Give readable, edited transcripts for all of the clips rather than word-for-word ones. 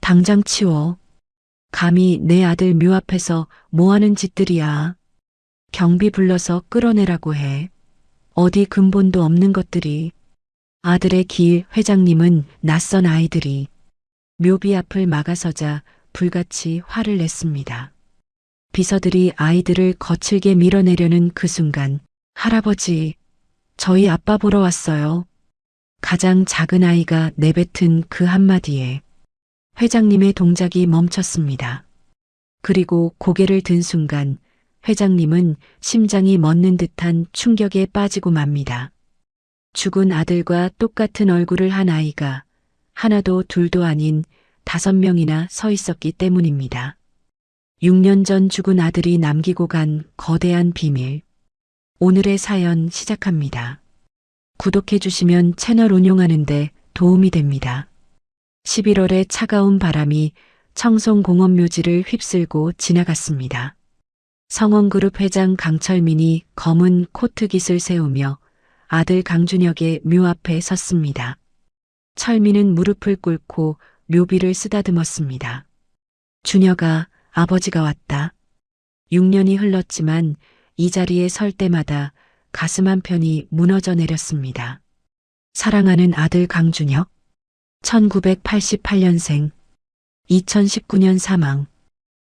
당장 치워. 감히 내 아들 묘 앞에서 뭐하는 짓들이야. 경비 불러서 끌어내라고 해. 어디 근본도 없는 것들이. 아들의 길 회장님은 낯선 아이들이 묘비 앞을 막아서자 불같이 화를 냈습니다. 비서들이 아이들을 거칠게 밀어내려는 그 순간 할아버지, 저희 아빠 보러 왔어요. 가장 작은 아이가 내뱉은 그 한마디에 회장님의 동작이 멈췄습니다. 그리고 고개를 든 순간 회장님은 심장이 멎는 듯한 충격에 빠지고 맙니다. 죽은 아들과 똑같은 얼굴을 한 아이가 하나도 둘도 아닌 5명이나 서 있었기 때문입니다. 6년 전 죽은 아들이 남기고 간 거대한 비밀. 오늘의 사연 시작합니다. 구독해 주시면 채널 운용하는데 도움이 됩니다. 11월의 차가운 바람이 청송공원묘지를 휩쓸고 지나갔습니다. 성원그룹 회장 강철민이 검은 코트깃을 세우며 아들 강준혁의 묘 앞에 섰습니다. 철민은 무릎을 꿇고 묘비를 쓰다듬었습니다. 준혁아, 아버지가 왔다. 6년이 흘렀지만 이 자리에 설 때마다 가슴 한편이 무너져 내렸습니다. 사랑하는 아들 강준혁, 1988년생, 2019년 사망,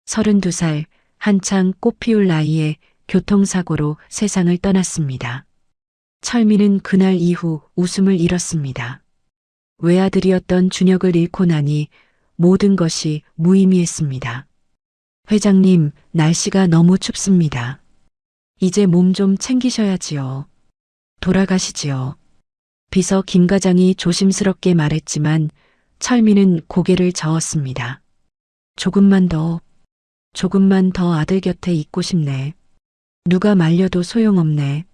32살, 한창 꽃 피울 나이에 교통사고로 세상을 떠났습니다. 철민은 그날 이후 웃음을 잃었습니다. 외아들이었던 준혁을 잃고 나니 모든 것이 무의미했습니다. 회장님, 날씨가 너무 춥습니다. 이제 몸 좀 챙기셔야지요. 돌아가시지요. 비서 김 과장이 조심스럽게 말했지만 철민은 고개를 저었습니다. 조금만 더 아들 곁에 있고 싶네. 누가 말려도 소용없네.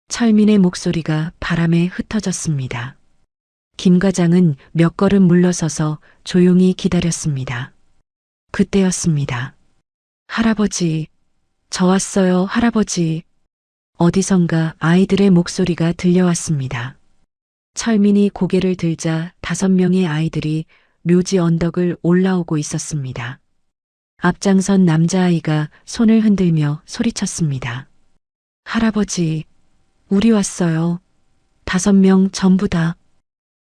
철민의 목소리가 바람에 흩어졌습니다. 김 과장은 몇 걸음 물러서서 조용히 기다렸습니다. 그때였습니다. 할아버지, 저 왔어요, 할아버지. 어디선가 아이들의 목소리가 들려왔습니다. 철민이 고개를 들자 5명의 아이들이 묘지 언덕을 올라오고 있었습니다. 앞장선 남자아이가 손을 흔들며 소리쳤습니다. 할아버지, 우리 왔어요. 5명 전부 다.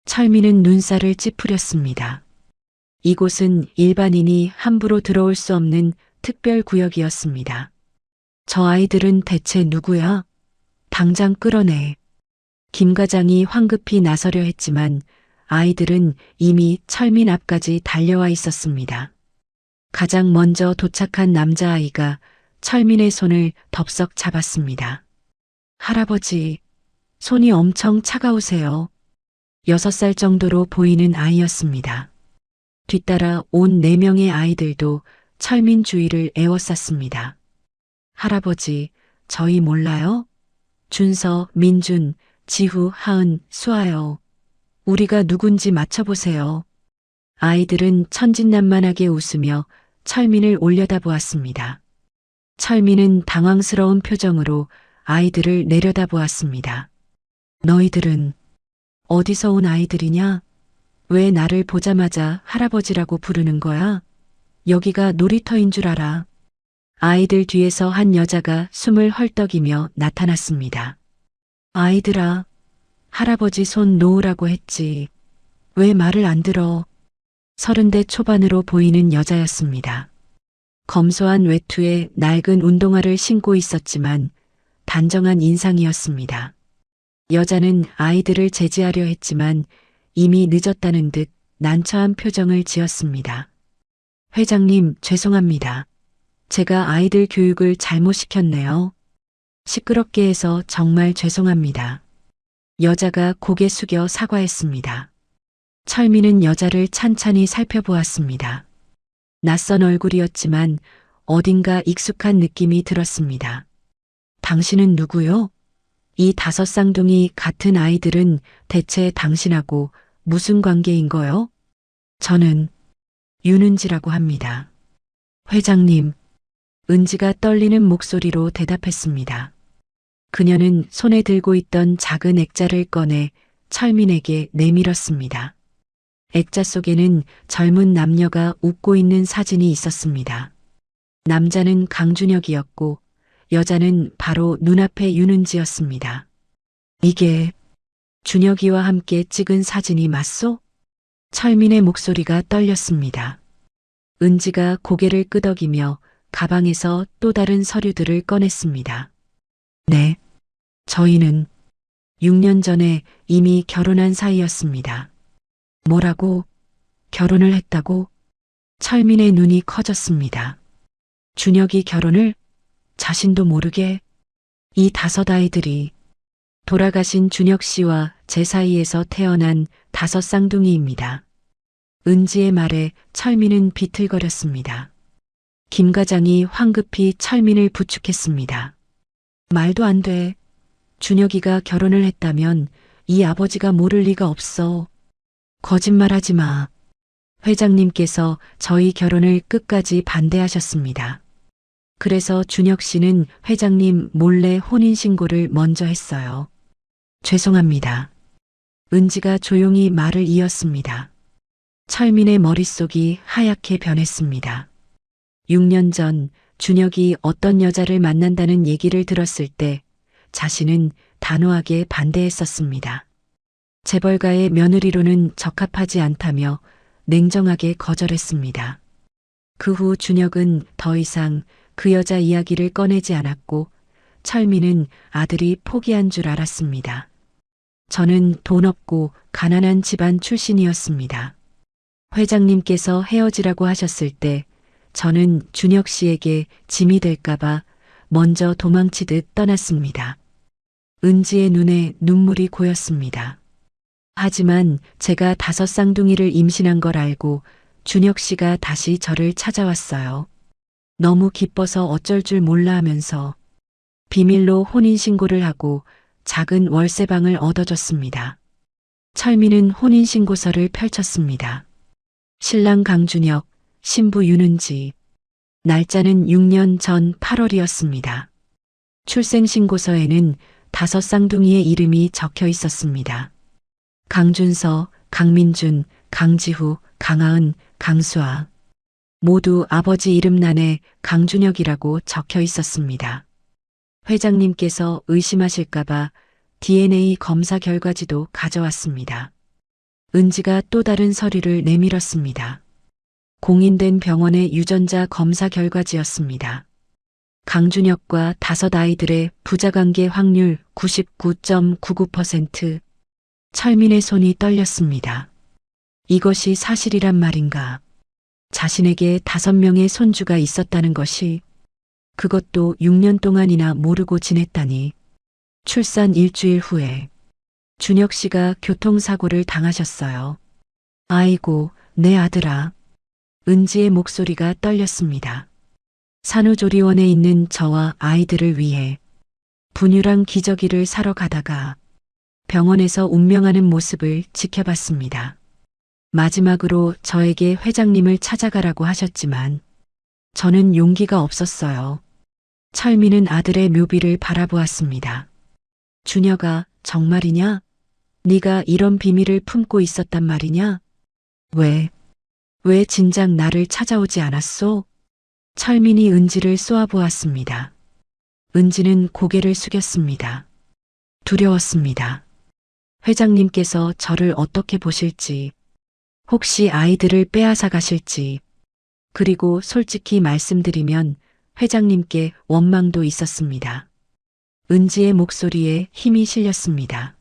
철민은 눈살을 찌푸렸습니다. 이곳은 일반인이 함부로 들어올 수 없는 특별구역이었습니다. 저 아이들은 대체 누구야? 당장 끌어내. 김 과장이 황급히 나서려 했지만 아이들은 이미 철민 앞까지 달려와 있었습니다. 가장 먼저 도착한 남자아이가 철민의 손을 덥석 잡았습니다. 할아버지, 손이 엄청 차가우세요. 6살 정도로 보이는 아이였습니다. 뒤따라 온 4명의 아이들도 철민 주위를 에워쌌습니다. 할아버지, 저희 몰라요? 준서, 민준, 지후, 하은, 수아요. 우리가 누군지 맞춰보세요. 아이들은 천진난만하게 웃으며 철민을 올려다보았습니다. 철민은 당황스러운 표정으로 아이들을 내려다보았습니다. 너희들은 어디서 온 아이들이냐? 왜 나를 보자마자 할아버지라고 부르는 거야? 여기가 놀이터인 줄 알아. 아이들 뒤에서 한 여자가 숨을 헐떡이며 나타났습니다. 아이들아, 할아버지 손 놓으라고 했지. 왜 말을 안 들어? 30대 초반으로 보이는 여자였습니다. 검소한 외투에 낡은 운동화를 신고 있었지만 단정한 인상이었습니다. 여자는 아이들을 제지하려 했지만 이미 늦었다는 듯 난처한 표정을 지었습니다. 회장님, 죄송합니다. 제가 아이들 교육을 잘못 시켰네요. 시끄럽게 해서 정말 죄송합니다. 여자가 고개 숙여 사과했습니다. 철민은 여자를 찬찬히 살펴보았습니다. 낯선 얼굴이었지만 어딘가 익숙한 느낌이 들었습니다. 당신은 누구요? 이 5 쌍둥이 같은 아이들은 대체 당신하고 무슨 관계인 거요? 저는 윤은지라고 합니다. 회장님, 은지가 떨리는 목소리로 대답했습니다. 그녀는 손에 들고 있던 작은 액자를 꺼내 철민에게 내밀었습니다. 액자 속에는 젊은 남녀가 웃고 있는 사진이 있었습니다. 남자는 강준혁이었고 여자는 바로 눈앞의 윤은지였습니다. 이게 준혁이와 함께 찍은 사진이 맞소? 철민의 목소리가 떨렸습니다. 은지가 고개를 끄덕이며 가방에서 또 다른 서류들을 꺼냈습니다. 네, 저희는 6년 전에 이미 결혼한 사이였습니다. 뭐라고? 결혼을 했다고? 철민의 눈이 커졌습니다. 준혁이 결혼을? 자신도 모르게? 이 5 아이들이 돌아가신 준혁 씨와 제 사이에서 태어난 5 쌍둥이입니다. 은지의 말에 철민은 비틀거렸습니다. 김 과장이 황급히 철민을 부축했습니다. 말도 안 돼. 준혁이가 결혼을 했다면 이 아버지가 모를 리가 없어. 거짓말하지 마. 회장님께서 저희 결혼을 끝까지 반대하셨습니다. 그래서 준혁 씨는 회장님 몰래 혼인신고를 먼저 했어요. 죄송합니다. 은지가 조용히 말을 이었습니다. 철민의 머릿속이 하얗게 변했습니다. 6년 전 준혁이 어떤 여자를 만난다는 얘기를 들었을 때 자신은 단호하게 반대했었습니다. 재벌가의 며느리로는 적합하지 않다며 냉정하게 거절했습니다. 그 후 준혁은 더 이상 그 여자 이야기를 꺼내지 않았고 철민은 아들이 포기한 줄 알았습니다. 저는 돈 없고 가난한 집안 출신이었습니다. 회장님께서 헤어지라고 하셨을 때 저는 준혁 씨에게 짐이 될까봐 먼저 도망치듯 떠났습니다. 은지의 눈에 눈물이 고였습니다. 하지만 제가 5 쌍둥이를 임신한 걸 알고 준혁 씨가 다시 저를 찾아왔어요. 너무 기뻐서 어쩔 줄 몰라 하면서 비밀로 혼인신고를 하고 작은 월세방을 얻어줬습니다. 철민은 혼인신고서를 펼쳤습니다. 신랑 강준혁, 신부 윤은지. 날짜는 6년 전 8월이었습니다. 출생신고서에는 5 쌍둥이의 이름이 적혀 있었습니다. 강준서, 강민준, 강지후, 강하은, 강수아. 모두 아버지 이름란에 강준혁이라고 적혀 있었습니다. 회장님께서 의심하실까봐 DNA 검사 결과지도 가져왔습니다. 은지가 또 다른 서류를 내밀었습니다. 공인된 병원의 유전자 검사 결과지였습니다. 강준혁과 5 아이들의 부자관계 확률 99.99%. 철민의 손이 떨렸습니다. 이것이 사실이란 말인가? 자신에게 5명의 손주가 있었다는 것이, 그것도 6년 동안이나 모르고 지냈다니. 출산 일주일 후에 준혁 씨가 교통사고를 당하셨어요. 아이고, 내 아들아. 은지의 목소리가 떨렸습니다. 산후조리원에 있는 저와 아이들을 위해 분유랑 기저귀를 사러 가다가 병원에서 운명하는 모습을 지켜봤습니다. 마지막으로 저에게 회장님을 찾아가라고 하셨지만 저는 용기가 없었어요. 철민은 아들의 묘비를 바라보았습니다. 준혁아, 정말이냐? 네가 이런 비밀을 품고 있었단 말이냐? 왜 진작 나를 찾아오지 않았소? 철민이 은지를 쏘아보았습니다. 은지는 고개를 숙였습니다. 두려웠습니다. 회장님께서 저를 어떻게 보실지, 혹시 아이들을 빼앗아 가실지, 그리고 솔직히 말씀드리면 회장님께 원망도 있었습니다. 은지의 목소리에 힘이 실렸습니다.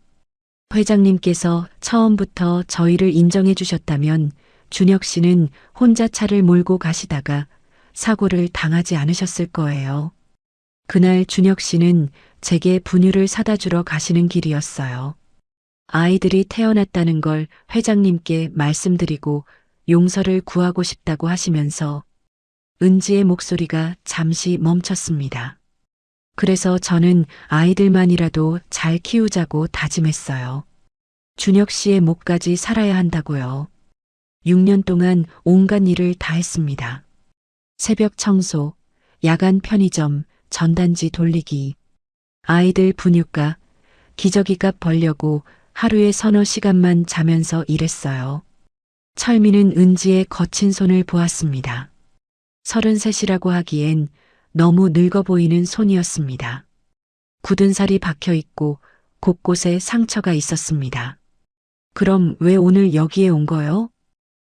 회장님께서 처음부터 저희를 인정해 주셨다면 준혁 씨는 혼자 차를 몰고 가시다가 사고를 당하지 않으셨을 거예요. 그날 준혁 씨는 제게 분유를 사다 주러 가시는 길이었어요. 아이들이 태어났다는 걸 회장님께 말씀드리고 용서를 구하고 싶다고 하시면서 은지의 목소리가 잠시 멈췄습니다. 그래서 저는 아이들만이라도 잘 키우자고 다짐했어요. 준혁 씨의 목까지 살아야 한다고요. 6년 동안 온갖 일을 다 했습니다. 새벽 청소, 야간 편의점, 전단지 돌리기, 아이들 분유값, 기저귀값 벌려고 하루에 서너 시간만 자면서 일했어요. 철민은 은지의 거친 손을 보았습니다. 33이라고 하기엔 너무 늙어 보이는 손이었습니다. 굳은 살이 박혀 있고 곳곳에 상처가 있었습니다. 그럼 왜 오늘 여기에 온 거요?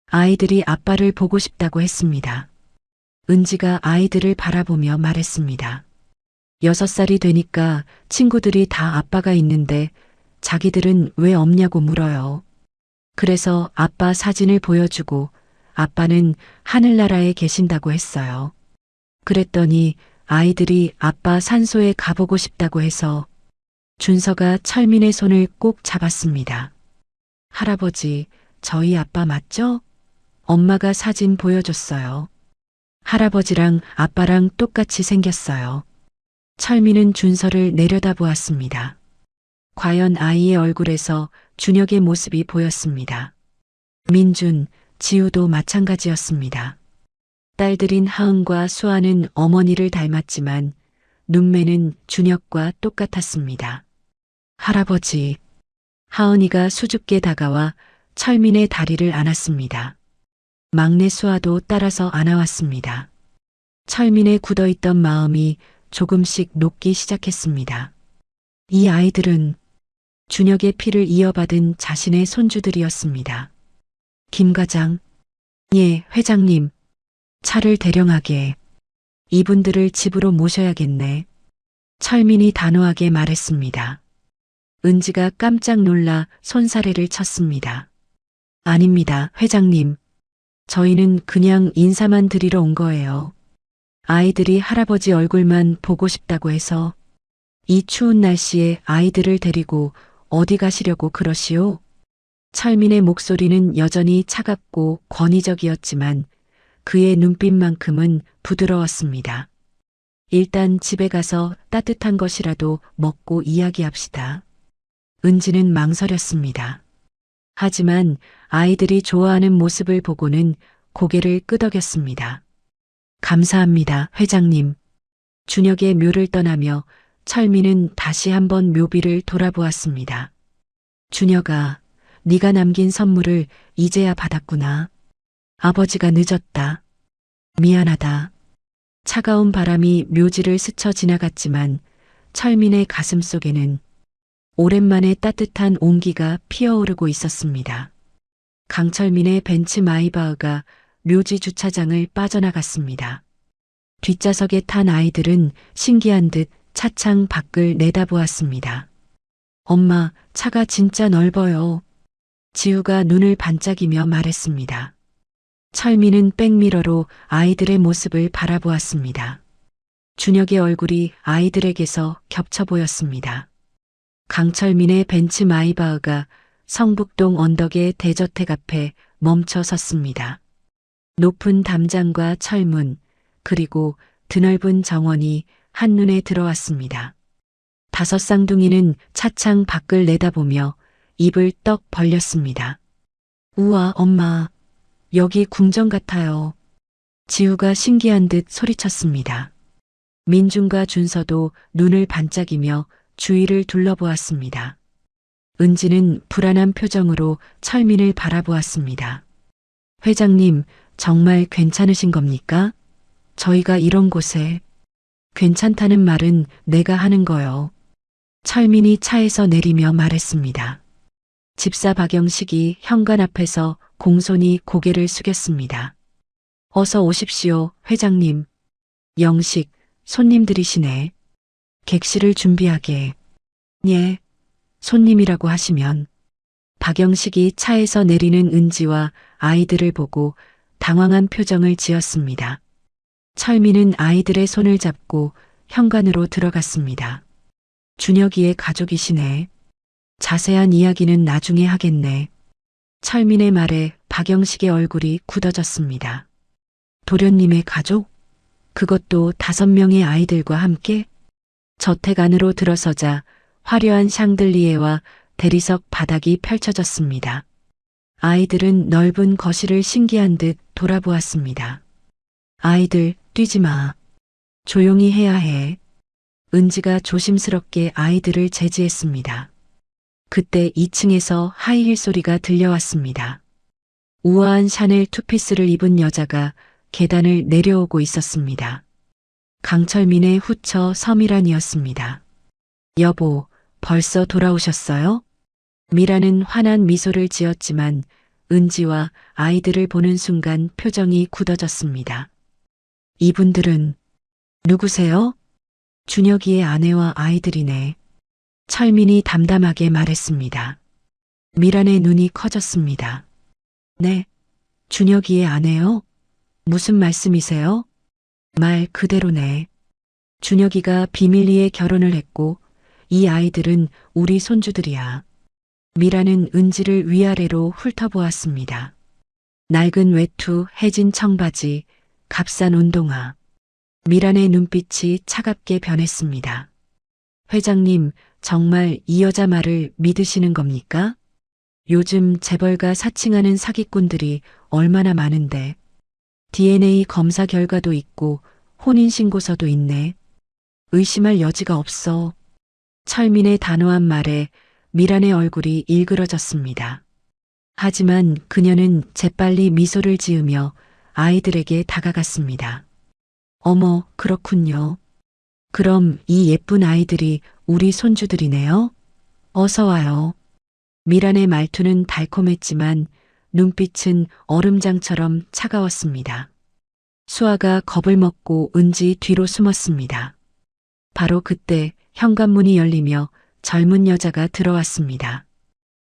아이들이 아빠를 보고 싶다고 했습니다. 은지가 아이들을 바라보며 말했습니다. 6살이 되니까 친구들이 다 아빠가 있는데 자기들은 왜 없냐고 물어요. 그래서 아빠 사진을 보여주고 아빠는 하늘나라에 계신다고 했어요. 그랬더니 아이들이 아빠 산소에 가보고 싶다고 해서 준서가 철민의 손을 꼭 잡았습니다. 할아버지, 저희 아빠 맞죠? 엄마가 사진 보여줬어요. 할아버지랑 아빠랑 똑같이 생겼어요. 철민은 준서를 내려다보았습니다. 과연 아이의 얼굴에서 준혁의 모습이 보였습니다. 민준, 지우도 마찬가지였습니다. 딸들인 하은과 수아는 어머니를 닮았지만 눈매는 준혁과 똑같았습니다. 할아버지, 하은이가 수줍게 다가와 철민의 다리를 안았습니다. 막내 수아도 따라서 안아왔습니다. 철민의 굳어있던 마음이 조금씩 녹기 시작했습니다. 이 아이들은 준혁의 피를 이어받은 자신의 손주들이었습니다. 김 과장, 예, 회장님, 차를 대령하게. 이분들을 집으로 모셔야겠네. 철민이 단호하게 말했습니다. 은지가 깜짝 놀라 손사래를 쳤습니다. 아닙니다, 회장님. 저희는 그냥 인사만 드리러 온 거예요. 아이들이 할아버지 얼굴만 보고 싶다고 해서 이 추운 날씨에 아이들을 데리고 어디 가시려고 그러시오? 철민의 목소리는 여전히 차갑고 권위적이었지만 그의 눈빛만큼은 부드러웠습니다. 일단 집에 가서 따뜻한 것이라도 먹고 이야기합시다. 은지는 망설였습니다. 하지만 아이들이 좋아하는 모습을 보고는 고개를 끄덕였습니다. 감사합니다, 회장님. 준혁의 묘를 떠나며 철민은 다시 한번 묘비를 돌아보았습니다. 준혁아, 네가 남긴 선물을 이제야 받았구나. 아버지가 늦었다. 미안하다. 차가운 바람이 묘지를 스쳐 지나갔지만 철민의 가슴 속에는 오랜만에 따뜻한 온기가 피어오르고 있었습니다. 강철민의 벤츠 마이바흐가 묘지 주차장을 빠져나갔습니다. 뒷좌석에 탄 아이들은 신기한 듯 차창 밖을 내다보았습니다. 엄마, 차가 진짜 넓어요. 지우가 눈을 반짝이며 말했습니다. 철민은 백미러로 아이들의 모습을 바라보았습니다. 준혁의 얼굴이 아이들에게서 겹쳐 보였습니다. 강철민의 벤츠 마이바흐가 성북동 언덕의 대저택 앞에 멈춰 섰습니다. 높은 담장과 철문, 그리고 드넓은 정원이 한눈에 들어왔습니다. 5 쌍둥이는 차창 밖을 내다보며 입을 떡 벌렸습니다. 우와, 엄마, 여기 궁전 같아요. 지우가 신기한 듯 소리쳤습니다. 민준과 준서도 눈을 반짝이며 주위를 둘러보았습니다. 은지는 불안한 표정으로 철민을 바라보았습니다. 회장님, 정말 괜찮으신 겁니까? 저희가 이런 곳에. 괜찮다는 말은 내가 하는 거요. 철민이 차에서 내리며 말했습니다. 집사 박영식이 현관 앞에서 공손히 고개를 숙였습니다. 어서 오십시오, 회장님. 영식, 손님들이시네. 객실을 준비하게. 예, 손님이라고 하시면. 박영식이 차에서 내리는 은지와 아이들을 보고 당황한 표정을 지었습니다. 철민은 아이들의 손을 잡고 현관으로 들어갔습니다. 준혁이의 가족이시네. 자세한 이야기는 나중에 하겠네. 철민의 말에 박영식의 얼굴이 굳어졌습니다. 도련님의 가족? 그것도 5명의 아이들과 함께? 저택 안으로 들어서자 화려한 샹들리에와 대리석 바닥이 펼쳐졌습니다. 아이들은 넓은 거실을 신기한 듯 돌아보았습니다. 아이들, 뛰지 마. 조용히 해야 해. 은지가 조심스럽게 아이들을 제지했습니다. 그때 2층에서 하이힐 소리가 들려왔습니다. 우아한 샤넬 투피스를 입은 여자가 계단을 내려오고 있었습니다. 강철민의 후처 서미란이었습니다. 여보, 벌써 돌아오셨어요? 미라는 환한 미소를 지었지만 은지와 아이들을 보는 순간 표정이 굳어졌습니다. 이분들은 누구세요? 준혁이의 아내와 아이들이네. 철민이 담담하게 말했습니다. 미란의 눈이 커졌습니다. 네, 준혁이의 아내요? 무슨 말씀이세요? 말 그대로네. 준혁이가 비밀리에 결혼을 했고 이 아이들은 우리 손주들이야. 미라는 은지를 위아래로 훑어보았습니다. 낡은 외투, 해진 청바지, 값싼 운동화. 미란의 눈빛이 차갑게 변했습니다. 회장님, 정말 이 여자 말을 믿으시는 겁니까? 요즘 재벌가 사칭하는 사기꾼들이 얼마나 많은데. DNA 검사 결과도 있고 혼인신고서도 있네. 의심할 여지가 없어. 철민의 단호한 말에 미란의 얼굴이 일그러졌습니다. 하지만 그녀는 재빨리 미소를 지으며 아이들에게 다가갔습니다. 어머, 그렇군요. 그럼 이 예쁜 아이들이 우리 손주들이네요? 어서 와요. 미란의 말투는 달콤했지만 눈빛은 얼음장처럼 차가웠습니다. 수아가 겁을 먹고 은지 뒤로 숨었습니다. 바로 그때 현관문이 열리며 젊은 여자가 들어왔습니다.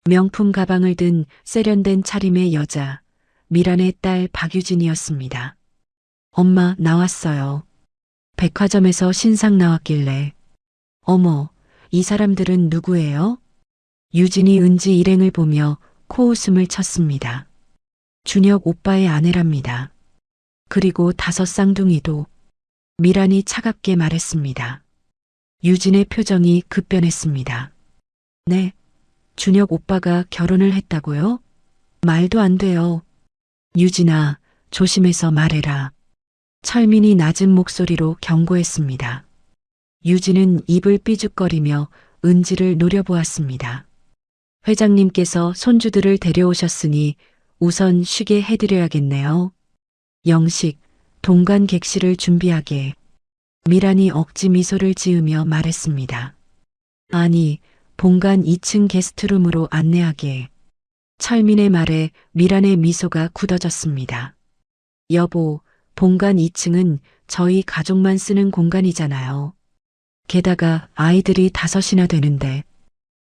명품 가방을 든 세련된 차림의 여자, 미란의 딸 박유진이었습니다. 엄마, 나왔어요. 백화점에서 신상 나왔길래. 어머, 이 사람들은 누구예요? 유진이 은지 일행을 보며 코웃음을 쳤습니다. 준혁 오빠의 아내랍니다. 그리고 5 쌍둥이도. 미란이 차갑게 말했습니다. 유진의 표정이 급변했습니다. 네, 준혁 오빠가 결혼을 했다고요? 말도 안 돼요. 유진아, 조심해서 말해라. 철민이 낮은 목소리로 경고했습니다. 유진은 입을 삐죽거리며 은지를 노려보았습니다. 회장님께서 손주들을 데려오셨으니 우선 쉬게 해드려야겠네요. 영식, 동관 객실을 준비하게. 미란이 억지 미소를 지으며 말했습니다. 아니, 본관 2층 게스트룸으로 안내하게. 철민의 말에 미란의 미소가 굳어졌습니다. 여보, 본관 2층은 저희 가족만 쓰는 공간이잖아요. 게다가 아이들이 5이나 되는데.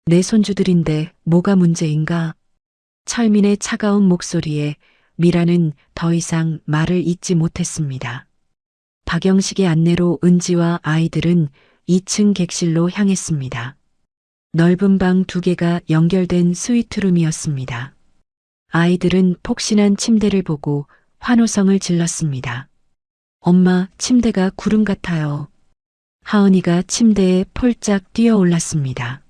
내 손주들인데 뭐가 문제인가? 철민의 차가운 목소리에 미라는 더 이상 말을 잇지 못했습니다. 박영식의 안내로 은지와 아이들은 2층 객실로 향했습니다. 넓은 방 2개가 연결된 스위트룸이었습니다. 아이들은 폭신한 침대를 보고 환호성을 질렀습니다. 엄마, 침대가 구름 같아요. 하은이가 침대에 폴짝 뛰어 올랐습니다.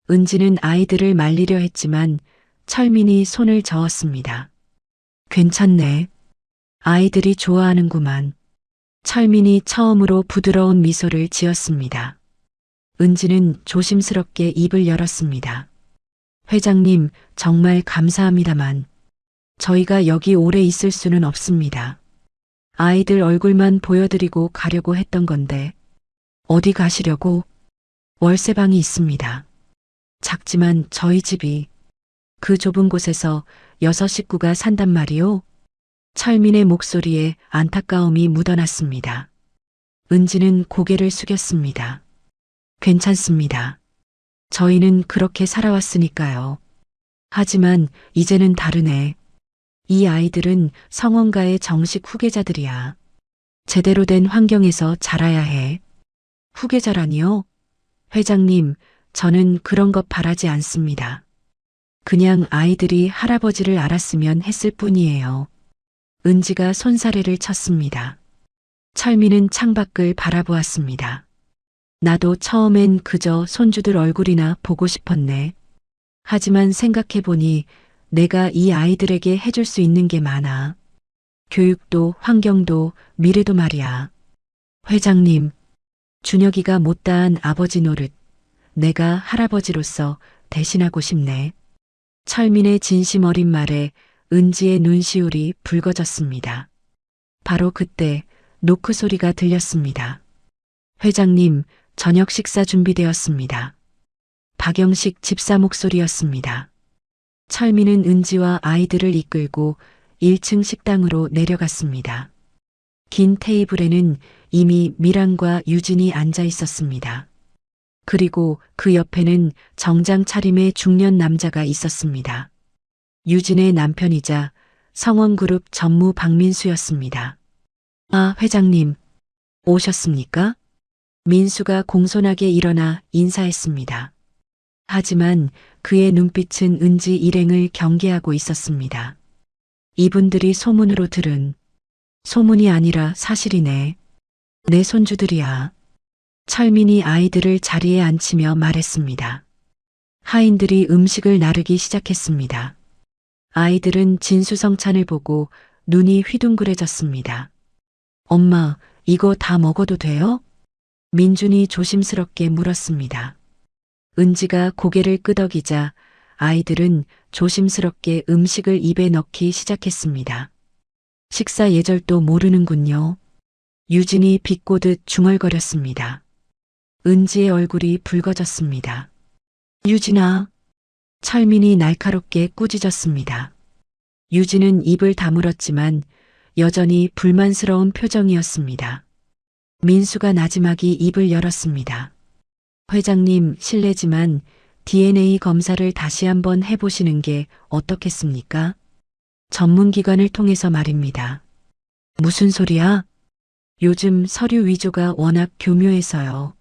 은지는 아이들을 말리려 했지만 철민이 손을 저었습니다. 괜찮네. 아이들이 좋아하는구만. 철민이 처음으로 부드러운 미소를 지었습니다. 은지는 조심스럽게 입을 열었습니다. 회장님, 정말 감사합니다만 저희가 여기 오래 있을 수는 없습니다. 아이들 얼굴만 보여드리고 가려고 했던 건데. 어디 가시려고? 월세방이 있습니다. 작지만 저희 집이. 그 좁은 곳에서 6 식구가 산단 말이오? 철민의 목소리에 안타까움이 묻어났습니다. 은지는 고개를 숙였습니다. 괜찮습니다. 저희는 그렇게 살아왔으니까요. 하지만 이제는 다르네. 이 아이들은 성원가의 정식 후계자들이야. 제대로 된 환경에서 자라야 해. 후계자라니요? 회장님, 저는 그런 것 바라지 않습니다. 그냥 아이들이 할아버지를 알았으면 했을 뿐이에요. 은지가 손사래를 쳤습니다. 철민은 창밖을 바라보았습니다. 나도 처음엔 그저 손주들 얼굴이나 보고 싶었네. 하지만 생각해보니 내가 이 아이들에게 해줄 수 있는 게 많아. 교육도 환경도 미래도 말이야. 회장님, 준혁이가 못다한 아버지 노릇, 내가 할아버지로서 대신하고 싶네. 철민의 진심 어린 말에 은지의 눈시울이 붉어졌습니다. 바로 그때 노크 소리가 들렸습니다. 회장님, 저녁 식사 준비되었습니다. 박영식 집사 목소리였습니다. 철민은 은지와 아이들을 이끌고 1층 식당으로 내려갔습니다. 긴 테이블에는 이미 미란과 유진이 앉아 있었습니다. 그리고 그 옆에는 정장 차림의 중년 남자가 있었습니다. 유진의 남편이자 성원그룹 전무 박민수였습니다. 아, 회장님, 오셨습니까? 민수가 공손하게 일어나 인사했습니다. 하지만 그의 눈빛은 은지 일행을 경계하고 있었습니다. 이분들이 소문으로 들은 소문이 아니라 사실이네. 내 손주들이야. 철민이 아이들을 자리에 앉히며 말했습니다. 하인들이 음식을 나르기 시작했습니다. 아이들은 진수성찬을 보고 눈이 휘둥그레졌습니다. 엄마, 이거 다 먹어도 돼요? 민준이 조심스럽게 물었습니다. 은지가 고개를 끄덕이자 아이들은 조심스럽게 음식을 입에 넣기 시작했습니다. 식사 예절도 모르는군요. 유진이 비꼬듯 중얼거렸습니다. 은지의 얼굴이 붉어졌습니다. 유진아. 철민이 날카롭게 꾸짖었습니다. 유진은 입을 다물었지만 여전히 불만스러운 표정이었습니다. 민수가 나지막이 입을 열었습니다. 회장님, 실례지만 DNA 검사를 다시 한번 해보시는 게 어떻겠습니까? 전문기관을 통해서 말입니다. 무슨 소리야? 요즘 서류 위조가 워낙 교묘해서요.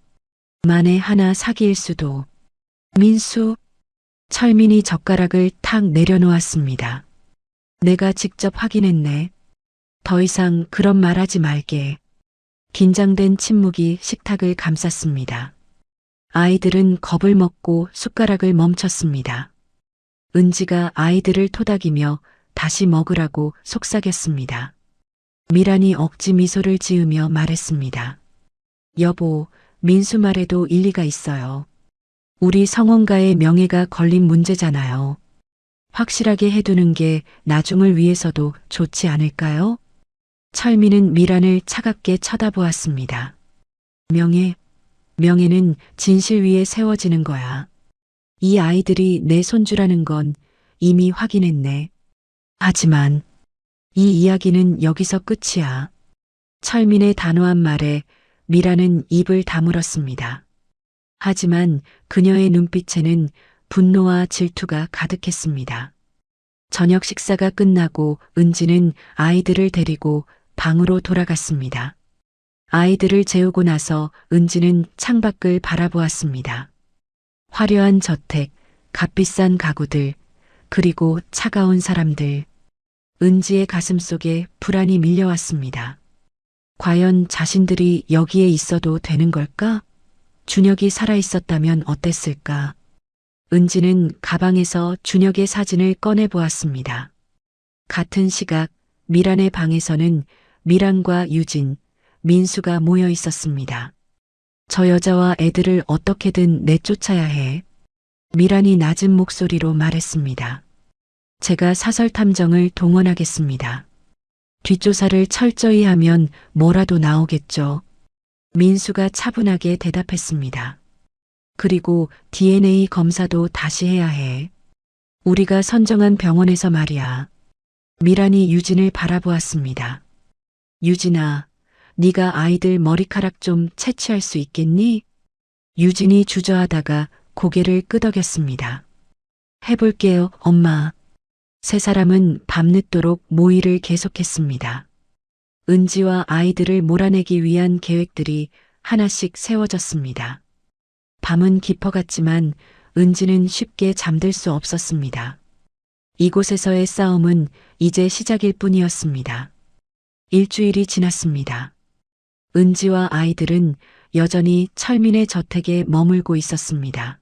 만에 하나 사기일 수도. 민수. 철민이 젓가락을 탁 내려놓았습니다. 내가 직접 확인했네. 더 이상 그런 말 하지 말게. 긴장된 침묵이 식탁을 감쌌습니다. 아이들은 겁을 먹고 숟가락을 멈췄습니다. 은지가 아이들을 토닥이며 다시 먹으라고 속삭였습니다. 미란이 억지 미소를 지으며 말했습니다. 여보, 민수 말에도 일리가 있어요. 우리 성원가의 명예가 걸린 문제잖아요. 확실하게 해두는 게 나중을 위해서도 좋지 않을까요? 철민은 미란을 차갑게 쳐다보았습니다. 명예는 진실 위에 세워지는 거야. 이 아이들이 내 손주라는 건 이미 확인했네. 하지만 이 이야기는 여기서 끝이야. 철민의 단호한 말에 미란은 입을 다물었습니다. 하지만 그녀의 눈빛에는 분노와 질투가 가득했습니다. 저녁 식사가 끝나고 은지는 아이들을 데리고 방으로 돌아갔습니다. 아이들을 재우고 나서 은지는 창밖을 바라보았습니다. 화려한 저택, 값비싼 가구들, 그리고 차가운 사람들. 은지의 가슴 속에 불안이 밀려왔습니다. 과연 자신들이 여기에 있어도 되는 걸까? 준혁이 살아있었다면 어땠을까? 은지는 가방에서 준혁의 사진을 꺼내보았습니다. 같은 시각 미란의 방에서는 미란과 유진, 민수가 모여 있었습니다. 저 여자와 애들을 어떻게든 내쫓아야 해. 미란이 낮은 목소리로 말했습니다. 제가 사설 탐정을 동원하겠습니다. 뒷조사를 철저히 하면 뭐라도 나오겠죠. 민수가 차분하게 대답했습니다. 그리고 DNA 검사도 다시 해야 해. 우리가 선정한 병원에서 말이야. 미란이 유진을 바라보았습니다. 유진아, 네가 아이들 머리카락 좀 채취할 수 있겠니? 유진이 주저하다가 고개를 끄덕였습니다. 해볼게요, 엄마. 세 사람은 밤늦도록 모의를 계속했습니다. 은지와 아이들을 몰아내기 위한 계획들이 하나씩 세워졌습니다. 밤은 깊어갔지만 은지는 쉽게 잠들 수 없었습니다. 이곳에서의 싸움은 이제 시작일 뿐이었습니다. 일주일이 지났습니다. 은지와 아이들은 여전히 철민의 저택에 머물고 있었습니다.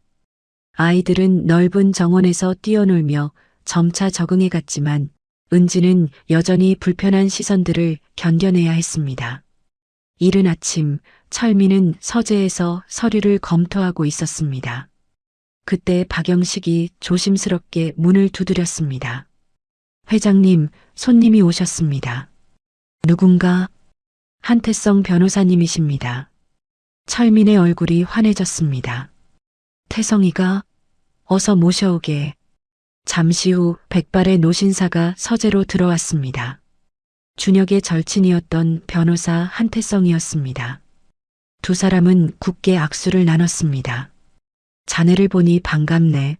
아이들은 넓은 정원에서 뛰어놀며 점차 적응해 갔지만 은지는 여전히 불편한 시선들을 견뎌내야 했습니다. 이른 아침 철민은 서재에서 서류를 검토하고 있었습니다. 그때 박영식이 조심스럽게 문을 두드렸습니다. 회장님, 손님이 오셨습니다. 누군가? 한태성 변호사님이십니다. 철민의 얼굴이 환해졌습니다. 태성이가? 어서 모셔오게. 잠시 후 백발의 노신사가 서재로 들어왔습니다. 준혁의 절친이었던 변호사 한태성이었습니다. 두 사람은 굳게 악수를 나눴습니다. 자네를 보니 반갑네.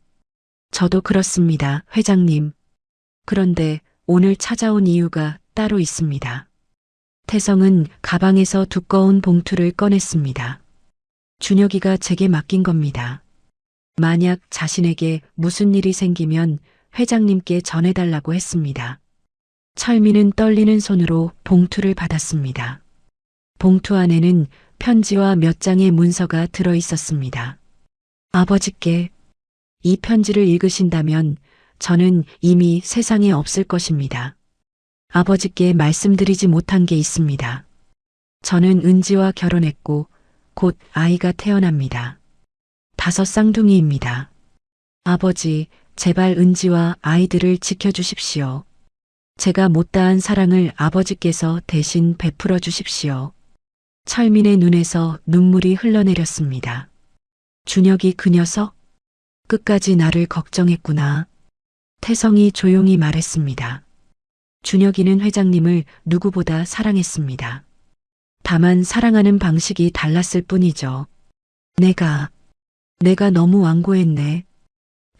저도 그렇습니다, 회장님. 그런데 오늘 찾아온 이유가 따로 있습니다. 태성은 가방에서 두꺼운 봉투를 꺼냈습니다. 준혁이가 제게 맡긴 겁니다. 만약 자신에게 무슨 일이 생기면 회장님께 전해달라고 했습니다. 철민은 떨리는 손으로 봉투를 받았습니다. 봉투 안에는 편지와 몇 장의 문서가 들어 있었습니다. 아버지께 이 편지를 읽으신다면 저는 이미 세상에 없을 것입니다. 아버지께 말씀드리지 못한 게 있습니다. 저는 은지와 결혼했고 곧 아이가 태어납니다. 5 쌍둥이입니다. 아버지, 제발 은지와 아이들을 지켜주십시오. 제가 못다한 사랑을 아버지께서 대신 베풀어 주십시오. 철민의 눈에서 눈물이 흘러내렸습니다. 준혁이 그 녀석? 끝까지 나를 걱정했구나. 태성이 조용히 말했습니다. 준혁이는 회장님을 누구보다 사랑했습니다. 다만 사랑하는 방식이 달랐을 뿐이죠. 내가 너무 완고했네.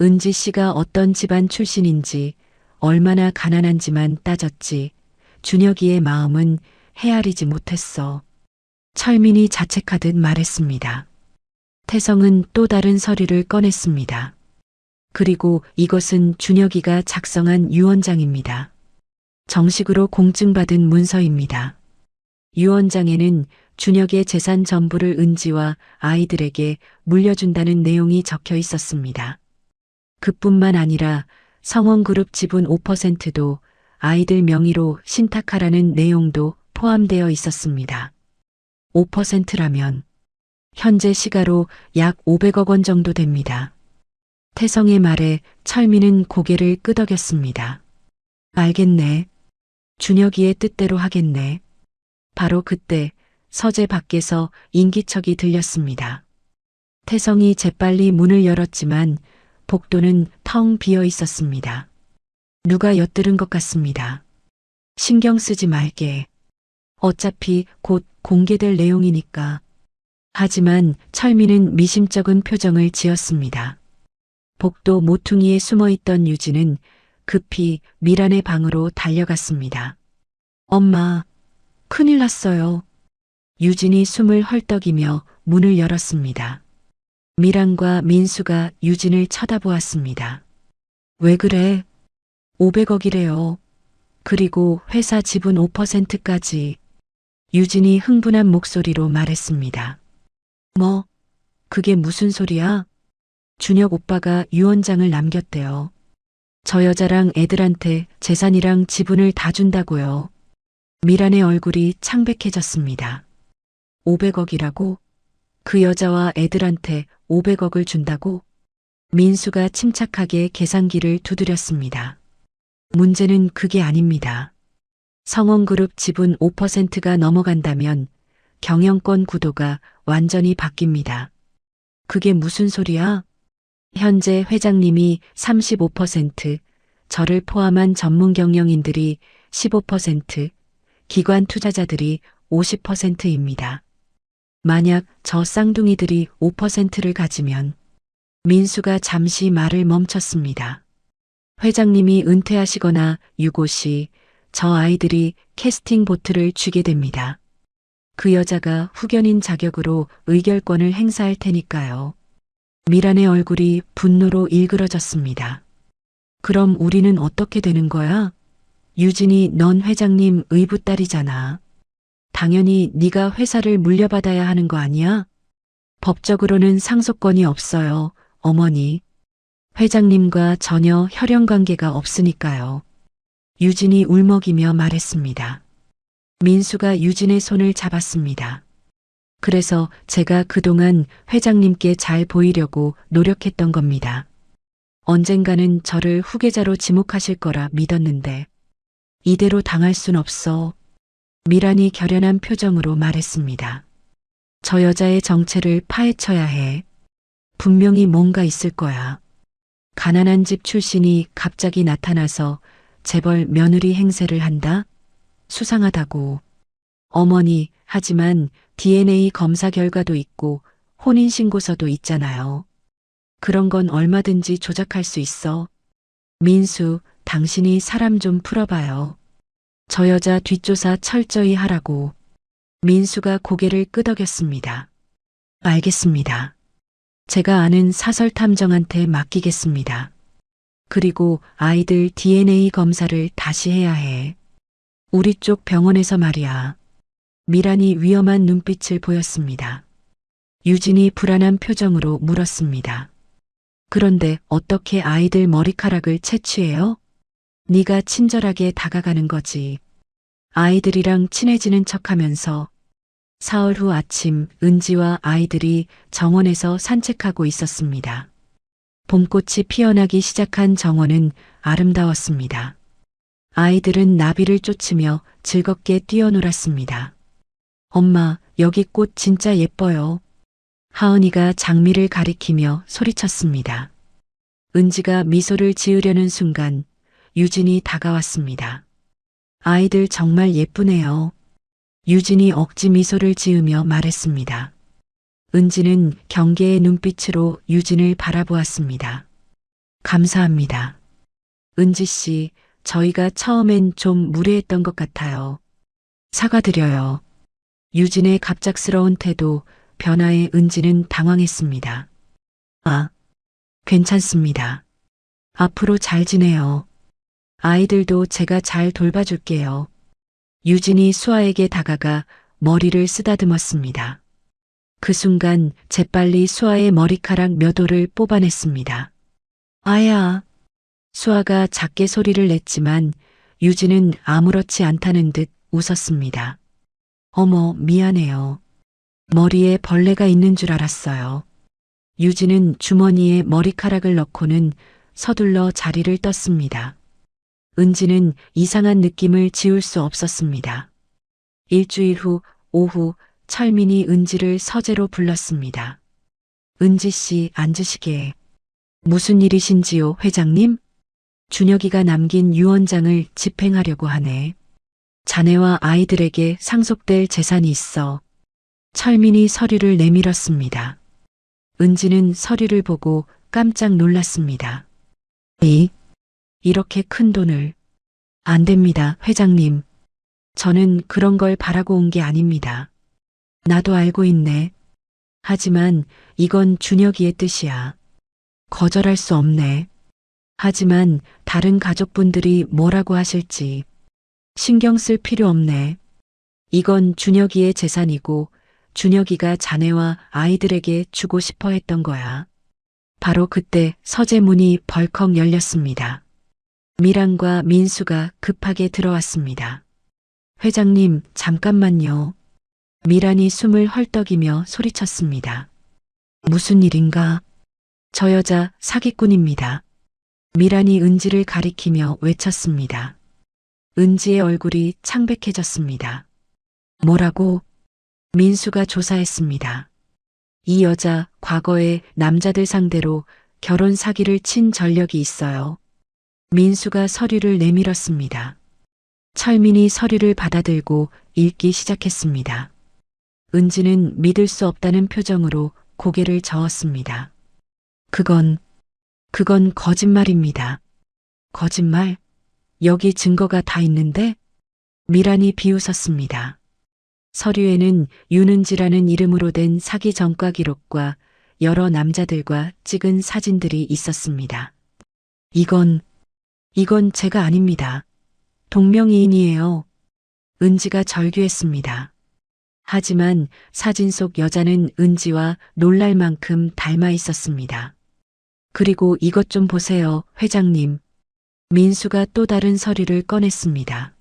은지 씨가 어떤 집안 출신인지, 얼마나 가난한지만 따졌지. 준혁이의 마음은 헤아리지 못했어. 철민이 자책하듯 말했습니다. 태성은 또 다른 서류를 꺼냈습니다. 그리고 이것은 준혁이가 작성한 유언장입니다. 정식으로 공증받은 문서입니다. 유언장에는 준혁의 재산 전부를 은지와 아이들에게 물려준다는 내용이 적혀 있었습니다. 그뿐만 아니라 성원그룹 지분 5%도 아이들 명의로 신탁하라는 내용도 포함되어 있었습니다. 5%라면 현재 시가로 약 500억 원 정도 됩니다. 태성의 말에 철민은 고개를 끄덕였습니다. 알겠네. 준혁이의 뜻대로 하겠네. 바로 그때 서재 밖에서 인기척이 들렸습니다. 태성이 재빨리 문을 열었지만 복도는 텅 비어 있었습니다. 누가 엿들은 것 같습니다. 신경 쓰지 말게. 어차피 곧 공개될 내용이니까. 하지만 철민은 미심쩍은 표정을 지었습니다. 복도 모퉁이에 숨어있던 유진은 급히 미란의 방으로 달려갔습니다. 엄마, 큰일 났어요. 유진이 숨을 헐떡이며 문을 열었습니다. 미란과 민수가 유진을 쳐다보았습니다. 왜 그래? 500억이래요. 그리고 회사 지분 5%까지. 유진이 흥분한 목소리로 말했습니다. 뭐? 그게 무슨 소리야? 준혁 오빠가 유언장을 남겼대요. 저 여자랑 애들한테 재산이랑 지분을 다 준다고요. 미란의 얼굴이 창백해졌습니다. 500억이라고? 그 여자와 애들한테 500억을 준다고? 민수가 침착하게 계산기를 두드렸습니다. 문제는 그게 아닙니다. 성원그룹 지분 5%가 넘어간다면 경영권 구도가 완전히 바뀝니다. 그게 무슨 소리야? 현재 회장님이 35%, 저를 포함한 전문 경영인들이 15%, 기관 투자자들이 50%입니다. 만약 저 쌍둥이들이 5%를 가지면 민수가 잠시 말을 멈췄습니다. 회장님이 은퇴하시거나 유고 시 저 아이들이 캐스팅 보트를 쥐게 됩니다. 그 여자가 후견인 자격으로 의결권을 행사할 테니까요. 미란의 얼굴이 분노로 일그러졌습니다. 그럼 우리는 어떻게 되는 거야? 유진이 넌 회장님 의붓딸이잖아. 당연히 네가 회사를 물려받아야 하는 거 아니야? 법적으로는 상속권이 없어요, 어머니. 회장님과 전혀 혈연 관계가 없으니까요. 유진이 울먹이며 말했습니다. 민수가 유진의 손을 잡았습니다. 그래서 제가 그동안 회장님께 잘 보이려고 노력했던 겁니다. 언젠가는 저를 후계자로 지목하실 거라 믿었는데 이대로 당할 순 없어. 미란이 결연한 표정으로 말했습니다. 저 여자의 정체를 파헤쳐야 해. 분명히 뭔가 있을 거야. 가난한 집 출신이 갑자기 나타나서 재벌 며느리 행세를 한다? 수상하다고. 어머니, 하지만 DNA 검사 결과도 있고 혼인신고서도 있잖아요. 그런 건 얼마든지 조작할 수 있어. 민수, 당신이 사람 좀 풀어봐요. 저 여자 뒷조사 철저히 하라고. 민수가 고개를 끄덕였습니다. 알겠습니다. 제가 아는 사설 탐정한테 맡기겠습니다. 그리고 아이들 DNA 검사를 다시 해야 해. 우리 쪽 병원에서 말이야. 미란이 위험한 눈빛을 보였습니다. 유진이 불안한 표정으로 물었습니다. 그런데 어떻게 아이들 머리카락을 채취해요? 네가 친절하게 다가가는 거지. 아이들이랑 친해지는 척하면서. 사흘 후 아침 은지와 아이들이 정원에서 산책하고 있었습니다. 봄꽃이 피어나기 시작한 정원은 아름다웠습니다. 아이들은 나비를 쫓으며 즐겁게 뛰어놀았습니다. 엄마, 여기 꽃 진짜 예뻐요. 하은이가 장미를 가리키며 소리쳤습니다. 은지가 미소를 지으려는 순간 유진이 다가왔습니다. 아이들 정말 예쁘네요. 유진이 억지 미소를 지으며 말했습니다. 은지는 경계의 눈빛으로 유진을 바라보았습니다. 감사합니다. 은지 씨, 저희가 처음엔 좀 무례했던 것 같아요. 사과드려요. 유진의 갑작스러운 태도, 변화에 은지는 당황했습니다. 아, 괜찮습니다. 앞으로 잘 지내요. 아이들도 제가 잘 돌봐줄게요. 유진이 수아에게 다가가 머리를 쓰다듬었습니다. 그 순간 재빨리 수아의 머리카락 몇 올을 뽑아냈습니다. 아야. 수아가 작게 소리를 냈지만 유진은 아무렇지 않다는 듯 웃었습니다. 어머, 미안해요. 머리에 벌레가 있는 줄 알았어요. 유진은 주머니에 머리카락을 넣고는 서둘러 자리를 떴습니다. 은지는 이상한 느낌을 지울 수 없었습니다. 일주일 후 오후 철민이 은지를 서재로 불렀습니다. 은지 씨, 앉으시게. 무슨 일이신지요, 회장님? 준혁이가 남긴 유언장을 집행하려고 하네. 자네와 아이들에게 상속될 재산이 있어. 철민이 서류를 내밀었습니다. 은지는 서류를 보고 깜짝 놀랐습니다. 이렇게 큰 돈을. 안 됩니다, 회장님. 저는 그런 걸 바라고 온 게 아닙니다. 나도 알고 있네. 하지만 이건 준혁이의 뜻이야. 거절할 수 없네. 하지만 다른 가족분들이 뭐라고 하실지 신경 쓸 필요 없네. 이건 준혁이의 재산이고 준혁이가 자네와 아이들에게 주고 싶어 했던 거야. 바로 그때 서재 문이 벌컥 열렸습니다. 미란과 민수가 급하게 들어왔습니다. 회장님, 잠깐만요. 미란이 숨을 헐떡이며 소리쳤습니다. 무슨 일인가? 저 여자 사기꾼입니다. 미란이 은지를 가리키며 외쳤습니다. 은지의 얼굴이 창백해졌습니다. 뭐라고? 민수가 조사했습니다. 이 여자 과거에 남자들 상대로 결혼 사기를 친 전력이 있어요. 민수가 서류를 내밀었습니다. 철민이 서류를 받아들고 읽기 시작했습니다. 은지는 믿을 수 없다는 표정으로 고개를 저었습니다. 그건 거짓말입니다. 거짓말? 여기 증거가 다 있는데? 미란이 비웃었습니다. 서류에는 윤은지라는 이름으로 된 사기 전과 기록과 여러 남자들과 찍은 사진들이 있었습니다. 이건 제가 아닙니다. 동명이인이에요. 은지가 절규했습니다. 하지만 사진 속 여자는 은지와 놀랄 만큼 닮아 있었습니다. 그리고 이것 좀 보세요, 회장님. 민수가 또 다른 서류를 꺼냈습니다.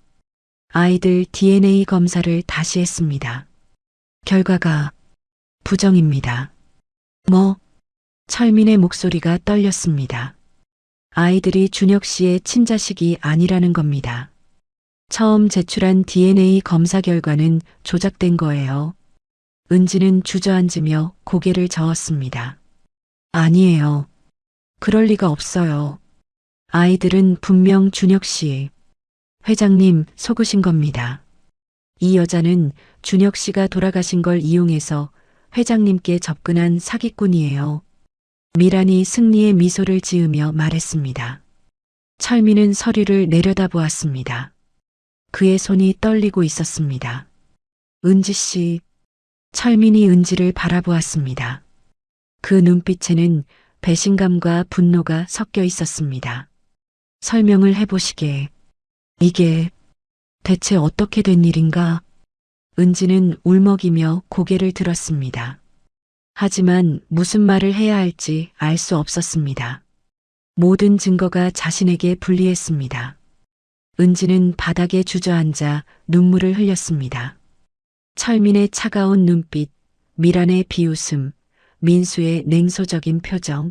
아이들 DNA 검사를 다시 했습니다. 결과가 부정입니다. 뭐? 철민의 목소리가 떨렸습니다. 아이들이 준혁 씨의 친자식이 아니라는 겁니다. 처음 제출한 DNA 검사 결과는 조작된 거예요. 은지는 주저앉으며 고개를 저었습니다. 아니에요. 그럴 리가 없어요. 아이들은 분명 준혁 씨. 회장님 속으신 겁니다. 이 여자는 준혁 씨가 돌아가신 걸 이용해서 회장님께 접근한 사기꾼이에요. 미란이 승리의 미소를 지으며 말했습니다. 철민은 서류를 내려다보았습니다. 그의 손이 떨리고 있었습니다. 은지 씨. 철민이 은지를 바라보았습니다. 그 눈빛에는 배신감과 분노가 섞여 있었습니다. 설명을 해보시게. 이게 대체 어떻게 된 일인가? 은지는 울먹이며 고개를 들었습니다. 하지만 무슨 말을 해야 할지 알 수 없었습니다. 모든 증거가 자신에게 불리했습니다. 은지는 바닥에 주저앉아 눈물을 흘렸습니다. 철민의 차가운 눈빛, 미란의 비웃음, 민수의 냉소적인 표정.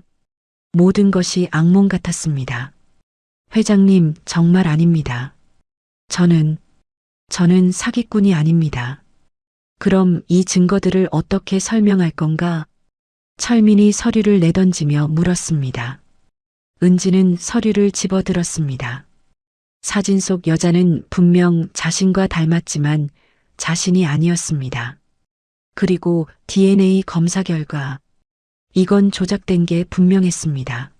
모든 것이 악몽 같았습니다. 회장님, 정말 아닙니다. 저는 사기꾼이 아닙니다. 그럼 이 증거들을 어떻게 설명할 건가? 철민이 서류를 내던지며 물었습니다. 은지는 서류를 집어들었습니다. 사진 속 여자는 분명 자신과 닮았지만 자신이 아니었습니다. 그리고 DNA 검사 결과. 이건 조작된 게 분명했습니다.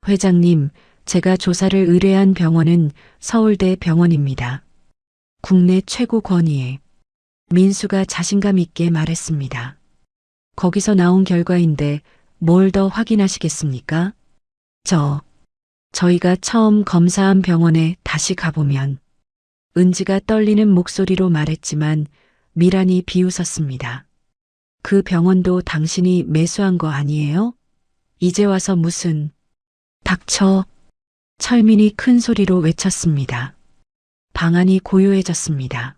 회장님, 제가 조사를 의뢰한 병원은 서울대 병원입니다. 국내 최고 권위의. 민수가 자신감 있게 말했습니다. 거기서 나온 결과인데 뭘 더 확인하시겠습니까? 저희가 처음 검사한 병원에 다시 가보면. 은지가 떨리는 목소리로 말했지만 미란이 비웃었습니다. 그 병원도 당신이 매수한 거 아니에요? 이제 와서 무슨. 닥쳐. 철민이 큰 소리로 외쳤습니다. 방안이 고요해졌습니다.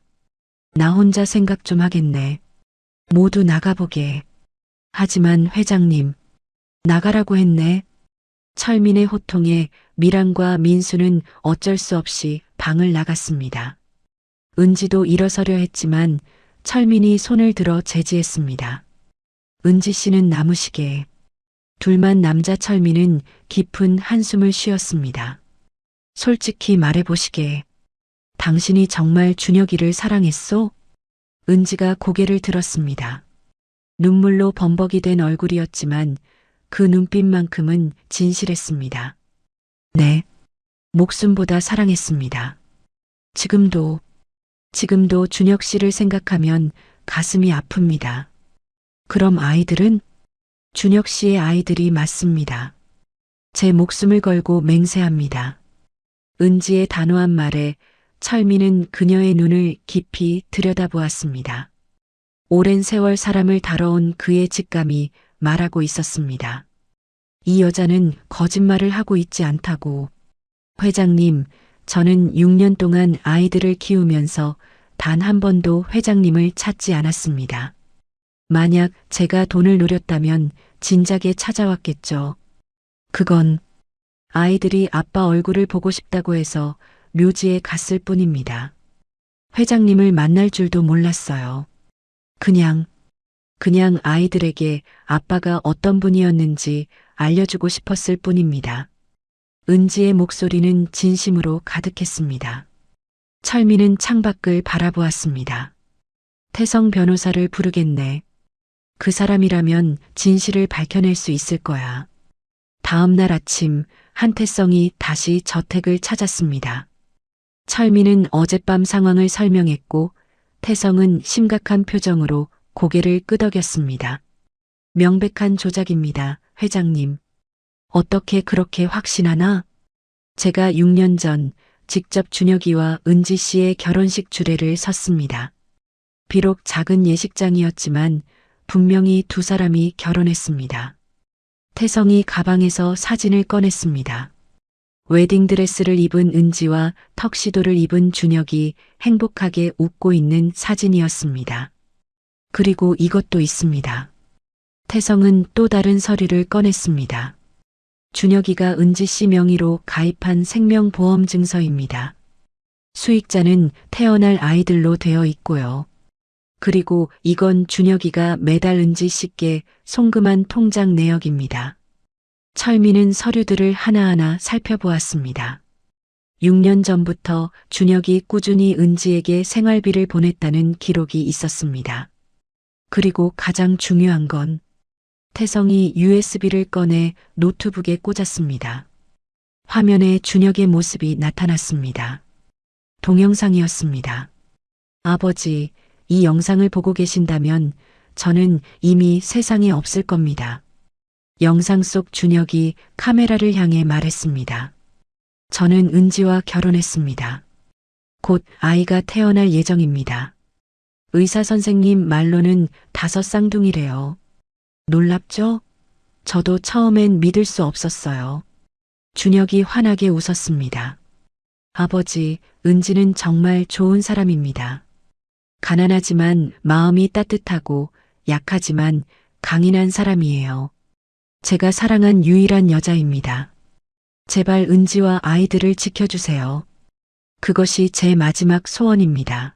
나 혼자 생각 좀 하겠네. 모두 나가보게. 하지만 회장님, 나가라고 했네. 철민의 호통에 미란과 민수는 어쩔 수 없이 방을 나갔습니다. 은지도 일어서려 했지만 철민이 손을 들어 제지했습니다. 은지 씨는 남으시게. 둘만 남자. 철민은 깊은 한숨을 쉬었습니다. 솔직히 말해보시게. 당신이 정말 준혁이를 사랑했소? 은지가 고개를 들었습니다. 눈물로 범벅이 된 얼굴이었지만 그 눈빛만큼은 진실했습니다. 네, 목숨보다 사랑했습니다. 지금도 준혁 씨를 생각하면 가슴이 아픕니다. 그럼 아이들은? 준혁 씨의 아이들이 맞습니다. 제 목숨을 걸고 맹세합니다. 은지의 단호한 말에 철민은 그녀의 눈을 깊이 들여다보았습니다. 오랜 세월 사람을 다뤄온 그의 직감이 말하고 있었습니다. 이 여자는 거짓말을 하고 있지 않다고. 회장님, 저는 6년 동안 아이들을 키우면서 단 한 번도 회장님을 찾지 않았습니다. 만약 제가 돈을 노렸다면 진작에 찾아왔겠죠. 그건 아이들이 아빠 얼굴을 보고 싶다고 해서 묘지에 갔을 뿐입니다. 회장님을 만날 줄도 몰랐어요. 그냥 아이들에게 아빠가 어떤 분이었는지 알려주고 싶었을 뿐입니다. 은지의 목소리는 진심으로 가득했습니다. 철민은 창밖을 바라보았습니다. 태성 변호사를 부르겠네. 그 사람이라면 진실을 밝혀낼 수 있을 거야. 다음 날 아침 한태성이 다시 저택을 찾았습니다. 철민은 어젯밤 상황을 설명했고 태성은 심각한 표정으로 고개를 끄덕였습니다. 명백한 조작입니다, 회장님. 어떻게 그렇게 확신하나? 제가 6년 전 직접 준혁이와 은지 씨의 결혼식 주례를 섰습니다. 비록 작은 예식장이었지만 분명히 두 사람이 결혼했습니다. 태성이 가방에서 사진을 꺼냈습니다. 웨딩드레스를 입은 은지와 턱시도를 입은 준혁이 행복하게 웃고 있는 사진이었습니다. 그리고 이것도 있습니다. 태성은 또 다른 서류를 꺼냈습니다. 준혁이가 은지 씨 명의로 가입한 생명보험증서입니다. 수익자는 태어날 아이들로 되어 있고요. 그리고 이건 준혁이가 매달 은지 씨께 송금한 통장 내역입니다. 철민은 서류들을 하나하나 살펴보았습니다. 6년 전부터 준혁이 꾸준히 은지에게 생활비를 보냈다는 기록이 있었습니다. 그리고 가장 중요한 건 태성이 USB를 꺼내 노트북에 꽂았습니다. 화면에 준혁의 모습이 나타났습니다. 동영상이었습니다. 아버지, 이 영상을 보고 계신다면 저는 이미 세상에 없을 겁니다. 영상 속 준혁이 카메라를 향해 말했습니다. 저는 은지와 결혼했습니다. 곧 아이가 태어날 예정입니다. 의사 선생님 말로는 5 쌍둥이래요. 놀랍죠? 저도 처음엔 믿을 수 없었어요. 준혁이 환하게 웃었습니다. 아버지, 은지는 정말 좋은 사람입니다. 가난하지만 마음이 따뜻하고 약하지만 강인한 사람이에요. 제가 사랑한 유일한 여자입니다. 제발 은지와 아이들을 지켜주세요. 그것이 제 마지막 소원입니다.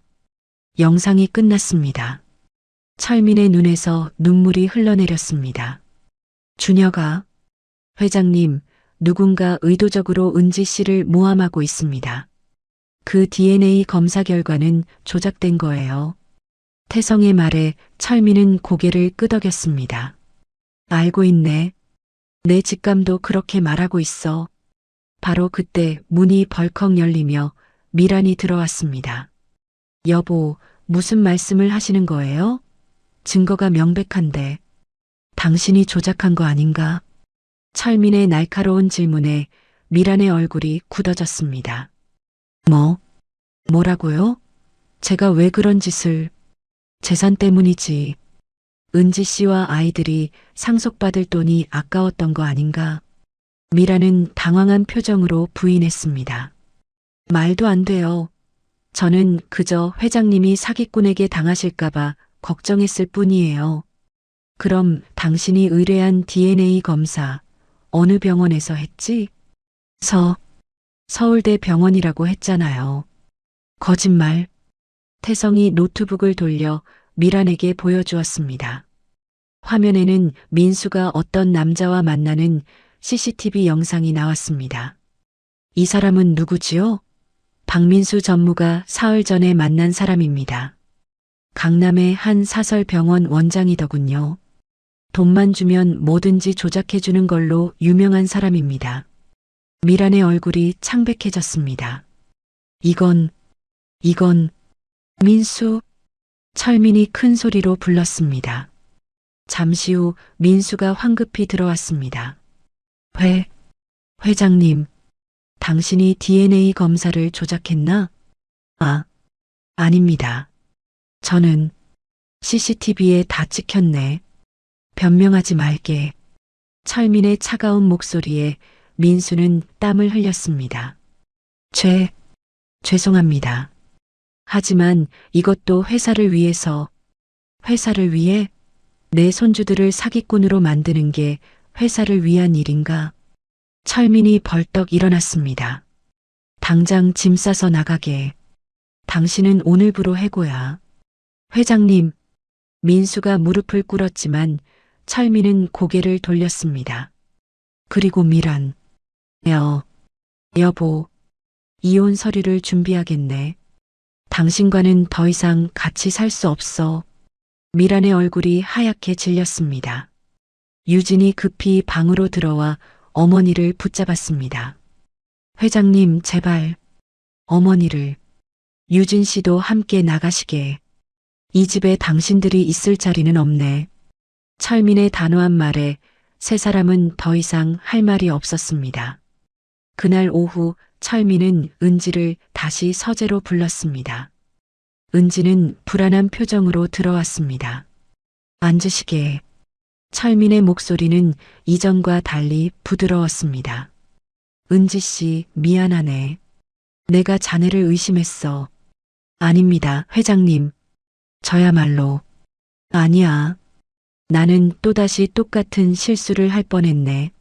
영상이 끝났습니다. 철민의 눈에서 눈물이 흘러내렸습니다. 준혁아, 회장님, 누군가 의도적으로 은지 씨를 모함하고 있습니다. 그 DNA 검사 결과는 조작된 거예요. 태성의 말에 철민은 고개를 끄덕였습니다. 알고 있네. 내 직감도 그렇게 말하고 있어. 바로 그때 문이 벌컥 열리며 미란이 들어왔습니다. 여보, 무슨 말씀을 하시는 거예요? 증거가 명백한데. 당신이 조작한 거 아닌가? 철민의 날카로운 질문에 미란의 얼굴이 굳어졌습니다. 뭐라고요? 제가 왜 그런 짓을? 재산 때문이지. 은지 씨와 아이들이 상속받을 돈이 아까웠던 거 아닌가? 미라는 당황한 표정으로 부인했습니다. 말도 안 돼요. 저는 그저 회장님이 사기꾼에게 당하실까봐 걱정했을 뿐이에요. 그럼 당신이 의뢰한 DNA 검사 어느 병원에서 했지? 서울대 병원이라고 했잖아요. 거짓말. 태성이 노트북을 돌려 미란에게 보여주었습니다. 화면에는 민수가 어떤 남자와 만나는 CCTV 영상이 나왔습니다. 이 사람은 누구지요? 박민수 전무가 사흘 전에 만난 사람입니다. 강남의 한 사설병원 원장이더군요. 돈만 주면 뭐든지 조작해주는 걸로 유명한 사람입니다. 미란의 얼굴이 창백해졌습니다. 이건 민수. 철민이 큰 소리로 불렀습니다. 잠시 후 민수가 황급히 들어왔습니다. 회장님, 당신이 DNA 검사를 조작했나? 아닙니다. 저는 CCTV에 다 찍혔네. 변명하지 말게. 철민의 차가운 목소리에 민수는 땀을 흘렸습니다. 죄송합니다. 하지만 이것도 회사를 위해서. 회사를 위해? 내 손주들을 사기꾼으로 만드는 게 회사를 위한 일인가? 철민이 벌떡 일어났습니다. 당장 짐 싸서 나가게. 당신은 오늘부로 해고야. 회장님. 민수가 무릎을 꿇었지만 철민은 고개를 돌렸습니다. 그리고 미란. 여보. 이혼 서류를 준비하겠네. 당신과는 더 이상 같이 살 수 없어. 미란의 얼굴이 하얗게 질렸습니다. 유진이 급히 방으로 들어와 어머니를 붙잡았습니다. 회장님, 제발. 어머니를. 유진 씨도 함께 나가시게. 이 집에 당신들이 있을 자리는 없네. 철민의 단호한 말에 세 사람은 더 이상 할 말이 없었습니다. 그날 오후 철민은 은지를 다시 서재로 불렀습니다. 은지는 불안한 표정으로 들어왔습니다. 앉으시게. 철민의 목소리는 이전과 달리 부드러웠습니다. 은지 씨, 미안하네. 내가 자네를 의심했어. 아닙니다, 회장님. 저야말로. 아니야. 나는 또다시 똑같은 실수를 할 뻔했네.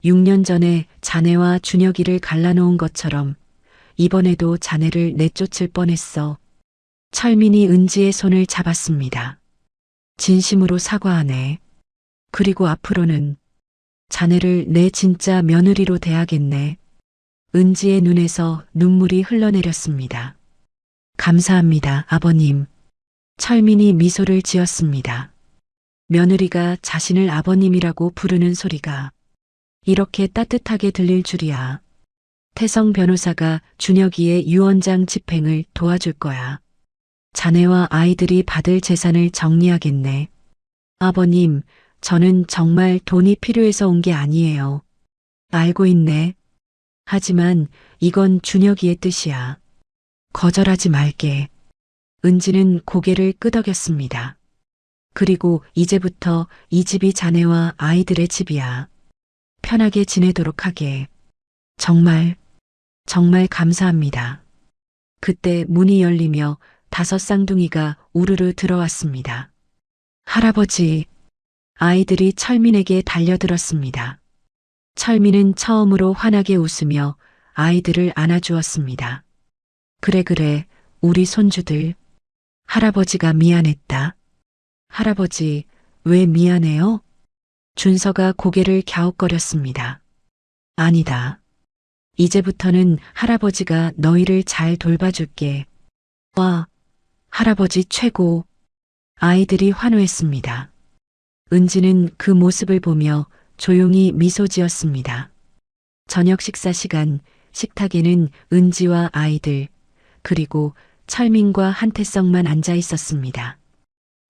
6년 전에 자네와 준혁이를 갈라놓은 것처럼 이번에도 자네를 내쫓을 뻔했어. 철민이 은지의 손을 잡았습니다. 진심으로 사과하네. 그리고 앞으로는 자네를 내 진짜 며느리로 대하겠네. 은지의 눈에서 눈물이 흘러내렸습니다. 감사합니다, 아버님. 철민이 미소를 지었습니다. 며느리가 자신을 아버님이라고 부르는 소리가 이렇게 따뜻하게 들릴 줄이야. 태성 변호사가 준혁이의 유언장 집행을 도와줄 거야. 자네와 아이들이 받을 재산을 정리하겠네. 아버님, 저는 정말 돈이 필요해서 온 게 아니에요. 알고 있네. 하지만 이건 준혁이의 뜻이야. 거절하지 말게. 은지는 고개를 끄덕였습니다. 그리고 이제부터 이 집이 자네와 아이들의 집이야. 편하게 지내도록 하게. 정말 감사합니다. 그때 문이 열리며 5 쌍둥이가 우르르 들어왔습니다. 할아버지, 아이들이 철민에게 달려들었습니다. 철민은 처음으로 환하게 웃으며 아이들을 안아주었습니다. 그래, 우리 손주들. 할아버지가 미안했다. 할아버지, 왜 미안해요? 준서가 고개를 갸웃거렸습니다. 아니다. 이제부터는 할아버지가 너희를 잘 돌봐줄게. 와, 할아버지 최고. 아이들이 환호했습니다. 은지는 그 모습을 보며 조용히 미소 지었습니다. 저녁 식사 시간, 식탁에는 은지와 아이들, 그리고 철민과 한태성만 앉아 있었습니다.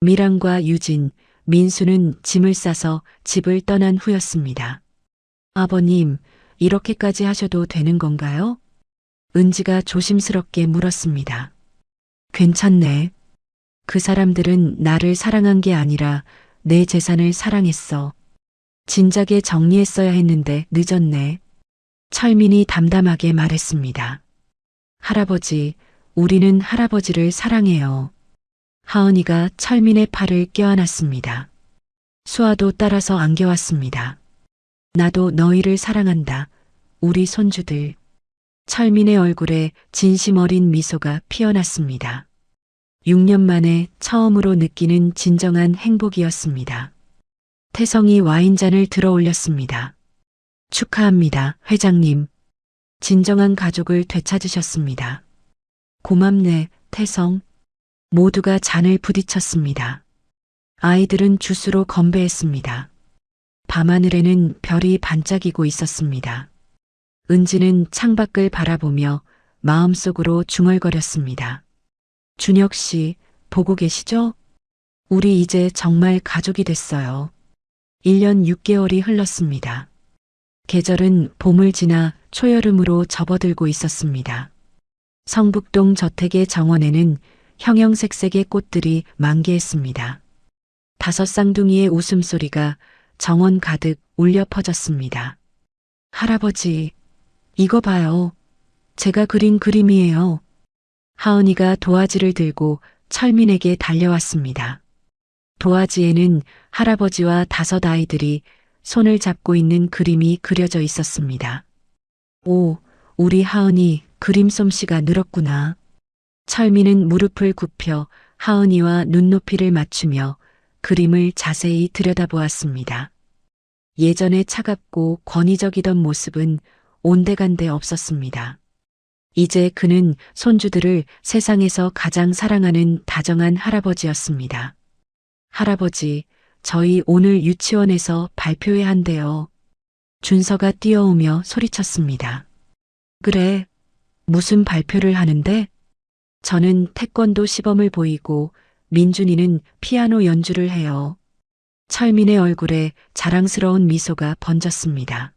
미랑과 유진, 민수는 짐을 싸서 집을 떠난 후였습니다. 아버님, 이렇게까지 하셔도 되는 건가요? 은지가 조심스럽게 물었습니다. 괜찮네. 그 사람들은 나를 사랑한 게 아니라 내 재산을 사랑했어. 진작에 정리했어야 했는데 늦었네. 철민이 담담하게 말했습니다. 할아버지, 우리는 할아버지를 사랑해요. 하은이가 철민의 팔을 껴안았습니다. 수아도 따라서 안겨왔습니다. 나도 너희를 사랑한다. 우리 손주들. 철민의 얼굴에 진심 어린 미소가 피어났습니다. 6년 만에 처음으로 느끼는 진정한 행복이었습니다. 태성이 와인잔을 들어 올렸습니다. 축하합니다, 회장님. 진정한 가족을 되찾으셨습니다. 고맙네, 태성. 모두가 잔을 부딪혔습니다. 아이들은 주스로 건배했습니다. 밤하늘에는 별이 반짝이고 있었습니다. 은지는 창밖을 바라보며 마음속으로 중얼거렸습니다. 준혁 씨, 보고 계시죠? 우리 이제 정말 가족이 됐어요. 1년 6개월이 흘렀습니다. 계절은 봄을 지나 초여름으로 접어들고 있었습니다. 성북동 저택의 정원에는 형형색색의 꽃들이 만개했습니다. 5 쌍둥이의 웃음소리가 정원 가득 울려 퍼졌습니다. 할아버지, 이거 봐요. 제가 그린 그림이에요. 하은이가 도화지를 들고 철민에게 달려왔습니다. 도화지에는 할아버지와 5 아이들이 손을 잡고 있는 그림이 그려져 있었습니다. 오, 우리 하은이 그림 솜씨가 늘었구나. 철민은 무릎을 굽혀 하은이와 눈높이를 맞추며 그림을 자세히 들여다보았습니다. 예전에 차갑고 권위적이던 모습은 온데간데 없었습니다. 이제 그는 손주들을 세상에서 가장 사랑하는 다정한 할아버지였습니다. 할아버지, 저희 오늘 유치원에서 발표회 한대요. 준서가 뛰어오며 소리쳤습니다. 그래, 무슨 발표를 하는데? 저는 태권도 시범을 보이고 민준이는 피아노 연주를 해요. 철민의 얼굴에 자랑스러운 미소가 번졌습니다.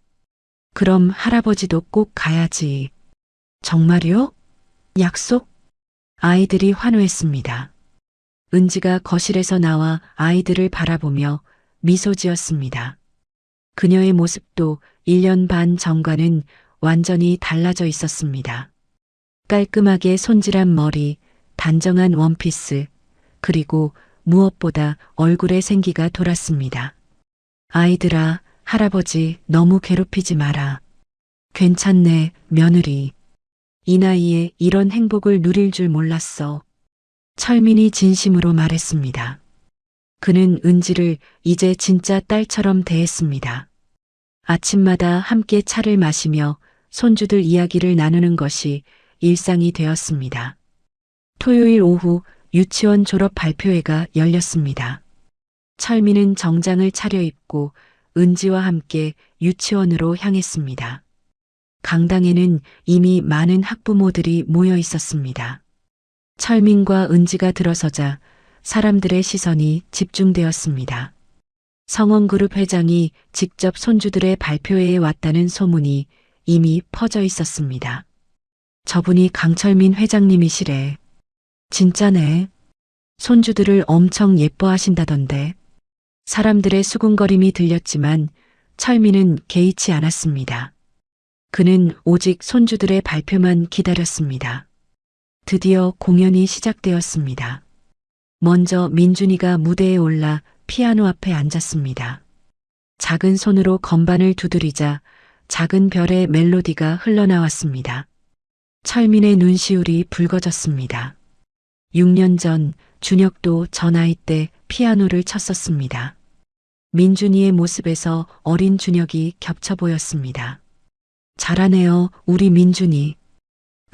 그럼 할아버지도 꼭 가야지. 정말요? 약속? 아이들이 환호했습니다. 은지가 거실에서 나와 아이들을 바라보며 미소 지었습니다. 그녀의 모습도 1년 반 전과는 완전히 달라져 있었습니다. 깔끔하게 손질한 머리, 단정한 원피스, 그리고 무엇보다 얼굴에 생기가 돌았습니다. 아이들아, 할아버지 너무 괴롭히지 마라. 괜찮네, 며느리. 이 나이에 이런 행복을 누릴 줄 몰랐어. 철민이 진심으로 말했습니다. 그는 은지를 이제 진짜 딸처럼 대했습니다. 아침마다 함께 차를 마시며 손주들 이야기를 나누는 것이 일상이 되었습니다. 토요일 오후 유치원 졸업 발표회가 열렸습니다. 철민은 정장을 차려입고 은지와 함께 유치원으로 향했습니다. 강당에는 이미 많은 학부모들이 모여 있었습니다. 철민과 은지가 들어서자 사람들의 시선이 집중되었습니다. 성원그룹 회장이 직접 손주들의 발표회에 왔다는 소문이 이미 퍼져 있었습니다. 저분이 강철민 회장님이시래. 진짜네. 손주들을 엄청 예뻐하신다던데. 사람들의 수군거림이 들렸지만 철민은 개의치 않았습니다. 그는 오직 손주들의 발표만 기다렸습니다. 드디어 공연이 시작되었습니다. 먼저 민준이가 무대에 올라 피아노 앞에 앉았습니다. 작은 손으로 건반을 두드리자 작은 별의 멜로디가 흘러나왔습니다. 철민의 눈시울이 붉어졌습니다. 6년 전 준혁도 저 나이 때 피아노를 쳤었습니다. 민준이의 모습에서 어린 준혁이 겹쳐 보였습니다. 잘하네요, 우리 민준이.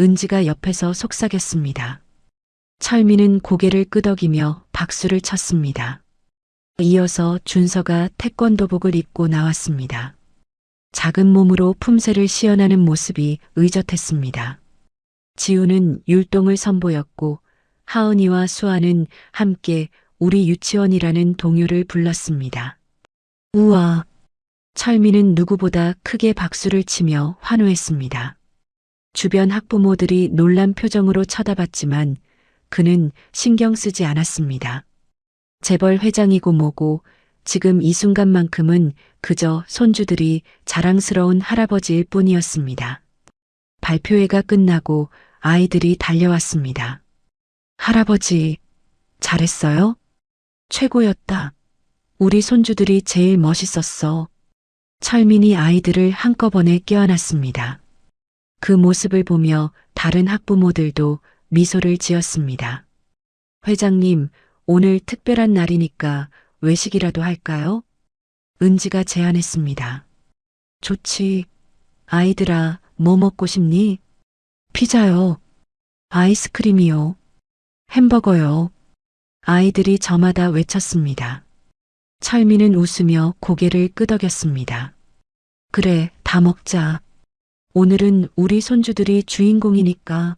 은지가 옆에서 속삭였습니다. 철민은 고개를 끄덕이며 박수를 쳤습니다. 이어서 준서가 태권도복을 입고 나왔습니다. 작은 몸으로 품새를 시연하는 모습이 의젓했습니다. 지우는 율동을 선보였고 하은이와 수아는 함께 우리 유치원이라는 동요를 불렀습니다. 우와! 철민은 누구보다 크게 박수를 치며 환호했습니다. 주변 학부모들이 놀란 표정으로 쳐다봤지만 그는 신경 쓰지 않았습니다. 재벌 회장이고 뭐고 지금 이 순간만큼은 그저 손주들이 자랑스러운 할아버지일 뿐이었습니다. 발표회가 끝나고 아이들이 달려왔습니다. 할아버지, 잘했어요? 최고였다. 우리 손주들이 제일 멋있었어. 철민이 아이들을 한꺼번에 껴안았습니다. 그 모습을 보며 다른 학부모들도 미소를 지었습니다. 회장님, 오늘 특별한 날이니까 외식이라도 할까요? 은지가 제안했습니다. 좋지. 아이들아, 뭐 먹고 싶니? 피자요. 아이스크림이요. 햄버거요. 아이들이 저마다 외쳤습니다. 철민은 웃으며 고개를 끄덕였습니다. 그래, 다 먹자. 오늘은 우리 손주들이 주인공이니까.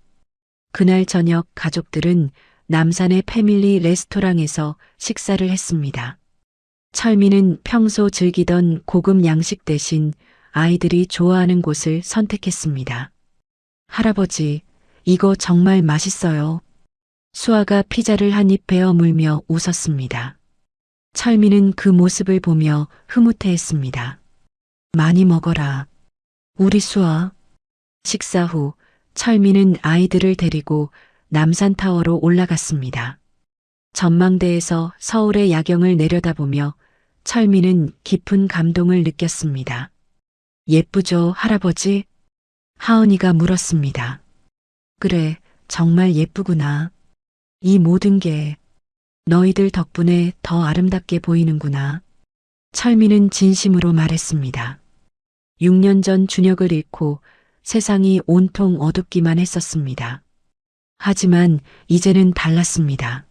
그날 저녁 가족들은 남산의 패밀리 레스토랑에서 식사를 했습니다. 철민은 평소 즐기던 고급 양식 대신 아이들이 좋아하는 곳을 선택했습니다. 할아버지, 이거 정말 맛있어요. 수아가 피자를 한 입 베어 물며 웃었습니다. 철민은 그 모습을 보며 흐뭇해했습니다. 많이 먹어라. 우리 수아. 식사 후 철민은 아이들을 데리고 남산타워로 올라갔습니다. 전망대에서 서울의 야경을 내려다보며 철민은 깊은 감동을 느꼈습니다. 예쁘죠, 할아버지? 하은이가 물었습니다. 그래, 정말 예쁘구나. 이 모든 게 너희들 덕분에 더 아름답게 보이는구나. 철민은 진심으로 말했습니다. 6년 전 준혁을 잃고 세상이 온통 어둡기만 했었습니다. 하지만 이제는 달랐습니다.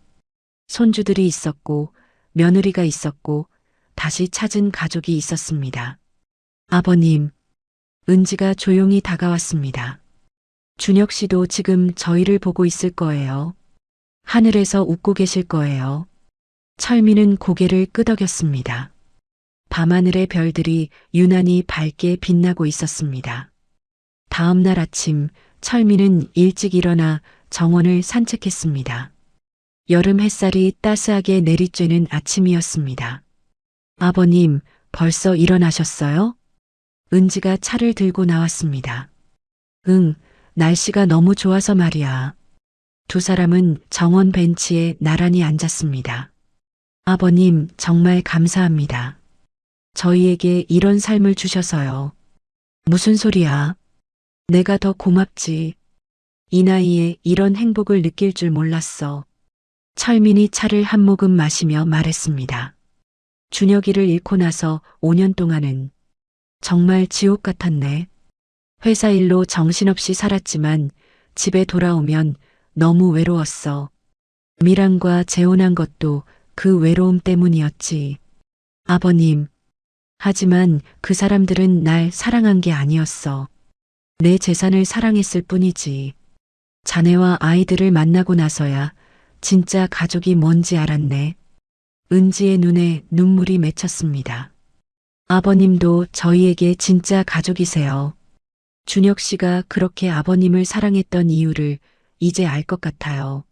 손주들이 있었고 며느리가 있었고 다시 찾은 가족이 있었습니다. 아버님, 은지가 조용히 다가왔습니다. 준혁 씨도 지금 저희를 보고 있을 거예요. 하늘에서 웃고 계실 거예요. 철민은 고개를 끄덕였습니다. 밤하늘의 별들이 유난히 밝게 빛나고 있었습니다. 다음 날 아침 철민은 일찍 일어나 정원을 산책했습니다. 여름 햇살이 따스하게 내리쬐는 아침이었습니다. 아버님, 벌써 일어나셨어요? 은지가 차를 들고 나왔습니다. 응, 날씨가 너무 좋아서 말이야. 두 사람은 정원 벤치에 나란히 앉았습니다. 아버님, 정말 감사합니다. 저희에게 이런 삶을 주셔서요. 무슨 소리야? 내가 더 고맙지. 이 나이에 이런 행복을 느낄 줄 몰랐어. 철민이 차를 한 모금 마시며 말했습니다. 준혁이를 잃고 나서 5년 동안은 정말 지옥 같았네. 회사 일로 정신없이 살았지만 집에 돌아오면 너무 외로웠어. 미란과 재혼한 것도 그 외로움 때문이었지. 아버님. 하지만 그 사람들은 날 사랑한 게 아니었어. 내 재산을 사랑했을 뿐이지. 자네와 아이들을 만나고 나서야 진짜 가족이 뭔지 알았네. 은지의 눈에 눈물이 맺혔습니다. 아버님도 저희에게 진짜 가족이세요. 준혁 씨가 그렇게 아버님을 사랑했던 이유를 이제 알 것 같아요.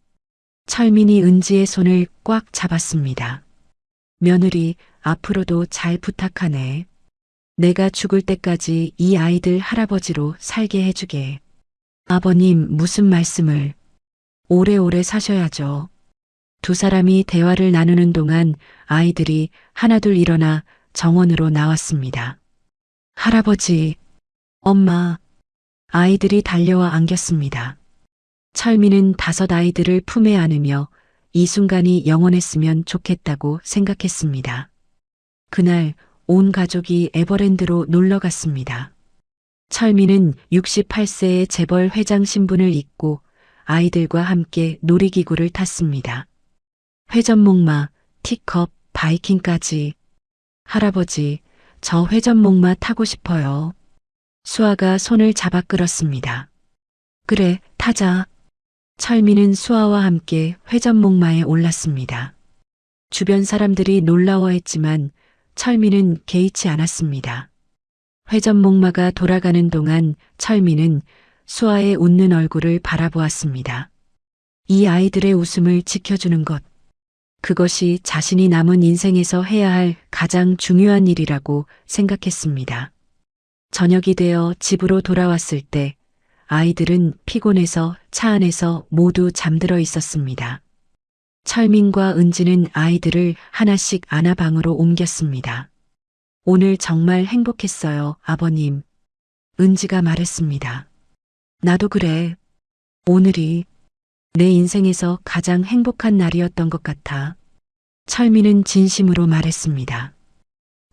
철민이 은지의 손을 꽉 잡았습니다. 며느리, 앞으로도 잘 부탁하네. 내가 죽을 때까지 이 아이들 할아버지로 살게 해주게. 아버님, 무슨 말씀을. 오래오래 사셔야죠. 두 사람이 대화를 나누는 동안 아이들이 하나둘 일어나 정원으로 나왔습니다. 할아버지, 엄마. 아이들이 달려와 안겼습니다. 철민은 5 아이들을 품에 안으며 이 순간이 영원했으면 좋겠다고 생각했습니다. 그날 온 가족이 에버랜드로 놀러 갔습니다. 철민은 68세의 재벌 회장 신분을 잊고 아이들과 함께 놀이기구를 탔습니다. 회전목마, 티컵, 바이킹까지. 할아버지, 저 회전목마 타고 싶어요. 수아가 손을 잡아 끌었습니다. 그래, 타자. 철민은 수아와 함께 회전목마에 올랐습니다. 주변 사람들이 놀라워했지만 철민은 개의치 않았습니다. 회전목마가 돌아가는 동안 철민은 수아의 웃는 얼굴을 바라보았습니다. 이 아이들의 웃음을 지켜주는 것. 그것이 자신이 남은 인생에서 해야 할 가장 중요한 일이라고 생각했습니다. 저녁이 되어 집으로 돌아왔을 때 아이들은 피곤해서 차 안에서 모두 잠들어 있었습니다. 철민과 은지는 아이들을 하나씩 안아 방으로 옮겼습니다. 오늘 정말 행복했어요, 아버님. 은지가 말했습니다. 나도 그래. 오늘이 내 인생에서 가장 행복한 날이었던 것 같아. 철민은 진심으로 말했습니다.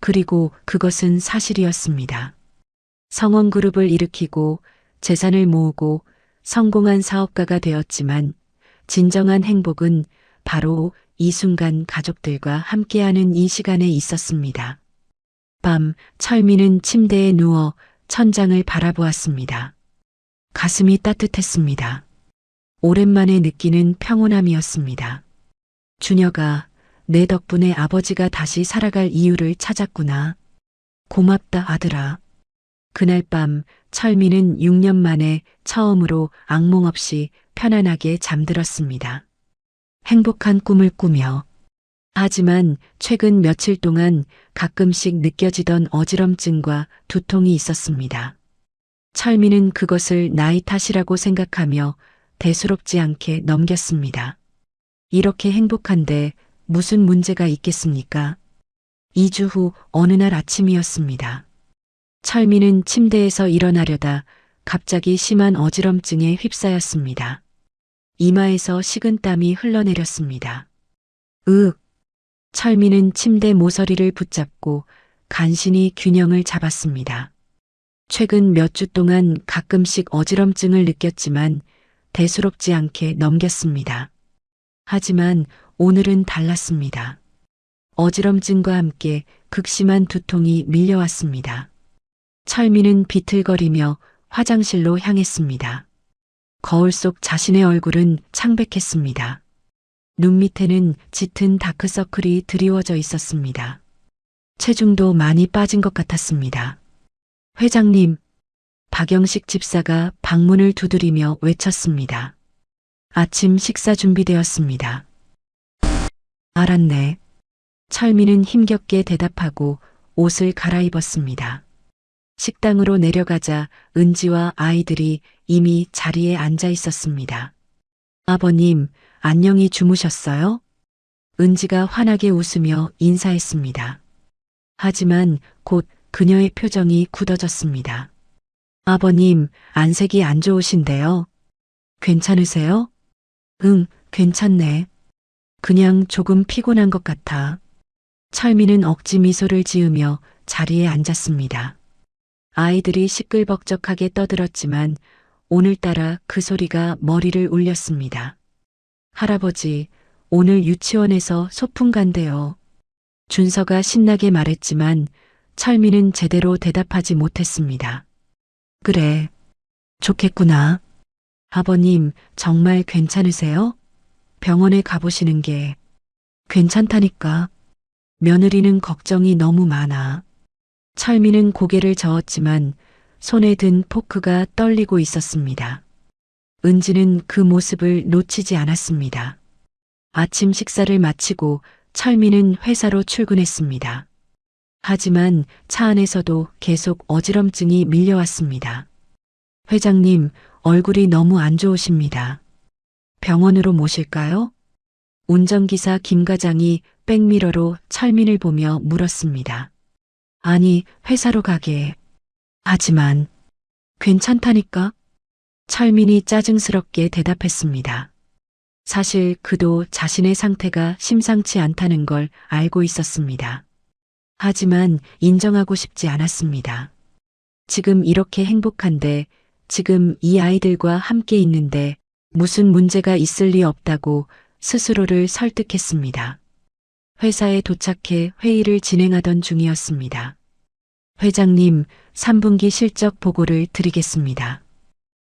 그리고 그것은 사실이었습니다. 성원그룹을 일으키고 재산을 모으고 성공한 사업가가 되었지만 진정한 행복은 바로 이 순간 가족들과 함께하는 이 시간에 있었습니다. 밤, 철민은 침대에 누워 천장을 바라보았습니다. 가슴이 따뜻했습니다. 오랜만에 느끼는 평온함이었습니다. 준혁아, 내 덕분에 아버지가 다시 살아갈 이유를 찾았구나. 고맙다, 아들아. 그날 밤 철민은 6년 만에 처음으로 악몽 없이 편안하게 잠들었습니다. 행복한 꿈을 꾸며. 하지만 최근 며칠 동안 가끔씩 느껴지던 어지럼증과 두통이 있었습니다. 철민은 그것을 나이 탓이라고 생각하며 대수롭지 않게 넘겼습니다. 이렇게 행복한데 무슨 문제가 있겠습니까? 2주 후 어느 날 아침이었습니다. 철민은 침대에서 일어나려다 갑자기 심한 어지럼증에 휩싸였습니다. 이마에서 식은땀이 흘러내렸습니다. 철민은 침대 모서리를 붙잡고 간신히 균형을 잡았습니다. 최근 몇 주 동안 가끔씩 어지럼증을 느꼈지만 대수롭지 않게 넘겼습니다. 하지만 오늘은 달랐습니다. 어지럼증과 함께 극심한 두통이 밀려왔습니다. 철민은 비틀거리며 화장실로 향했습니다. 거울 속 자신의 얼굴은 창백했습니다. 눈 밑에는 짙은 다크서클이 드리워져 있었습니다. 체중도 많이 빠진 것 같았습니다. 회장님, 박영식 집사가 방문을 두드리며 외쳤습니다. 아침 식사 준비되었습니다. 알았네. 철민은 힘겹게 대답하고 옷을 갈아입었습니다. 식당으로 내려가자 은지와 아이들이 이미 자리에 앉아 있었습니다. 아버님, 안녕히 주무셨어요? 은지가 환하게 웃으며 인사했습니다. 하지만 곧 그녀의 표정이 굳어졌습니다. 아버님, 안색이 안 좋으신데요. 괜찮으세요? 응, 괜찮네. 그냥 조금 피곤한 것 같아. 철민은 억지 미소를 지으며 자리에 앉았습니다. 아이들이 시끌벅적하게 떠들었지만 오늘따라 그 소리가 머리를 울렸습니다. 할아버지, 오늘 유치원에서 소풍 간대요. 준서가 신나게 말했지만 철민은 제대로 대답하지 못했습니다. 그래, 좋겠구나. 아버님, 정말 괜찮으세요? 병원에 가보시는 게 괜찮다니까. 며느리는 걱정이 너무 많아. 철민은 고개를 저었지만 손에 든 포크가 떨리고 있었습니다. 은지는 그 모습을 놓치지 않았습니다. 아침 식사를 마치고 철민은 회사로 출근했습니다. 하지만 차 안에서도 계속 어지럼증이 밀려왔습니다. 회장님, 얼굴이 너무 안 좋으십니다. 병원으로 모실까요? 운전기사 김 과장이 백미러로 철민을 보며 물었습니다. 아니, 회사로 가게. 하지만 괜찮다니까? 철민이 짜증스럽게 대답했습니다. 사실 그도 자신의 상태가 심상치 않다는 걸 알고 있었습니다. 하지만 인정하고 싶지 않았습니다. 지금 이렇게 행복한데, 지금 이 아이들과 함께 있는데 무슨 문제가 있을 리 없다고 스스로를 설득했습니다. 회사에 도착해 회의를 진행하던 중이었습니다. 회장님, 3분기 실적 보고를 드리겠습니다.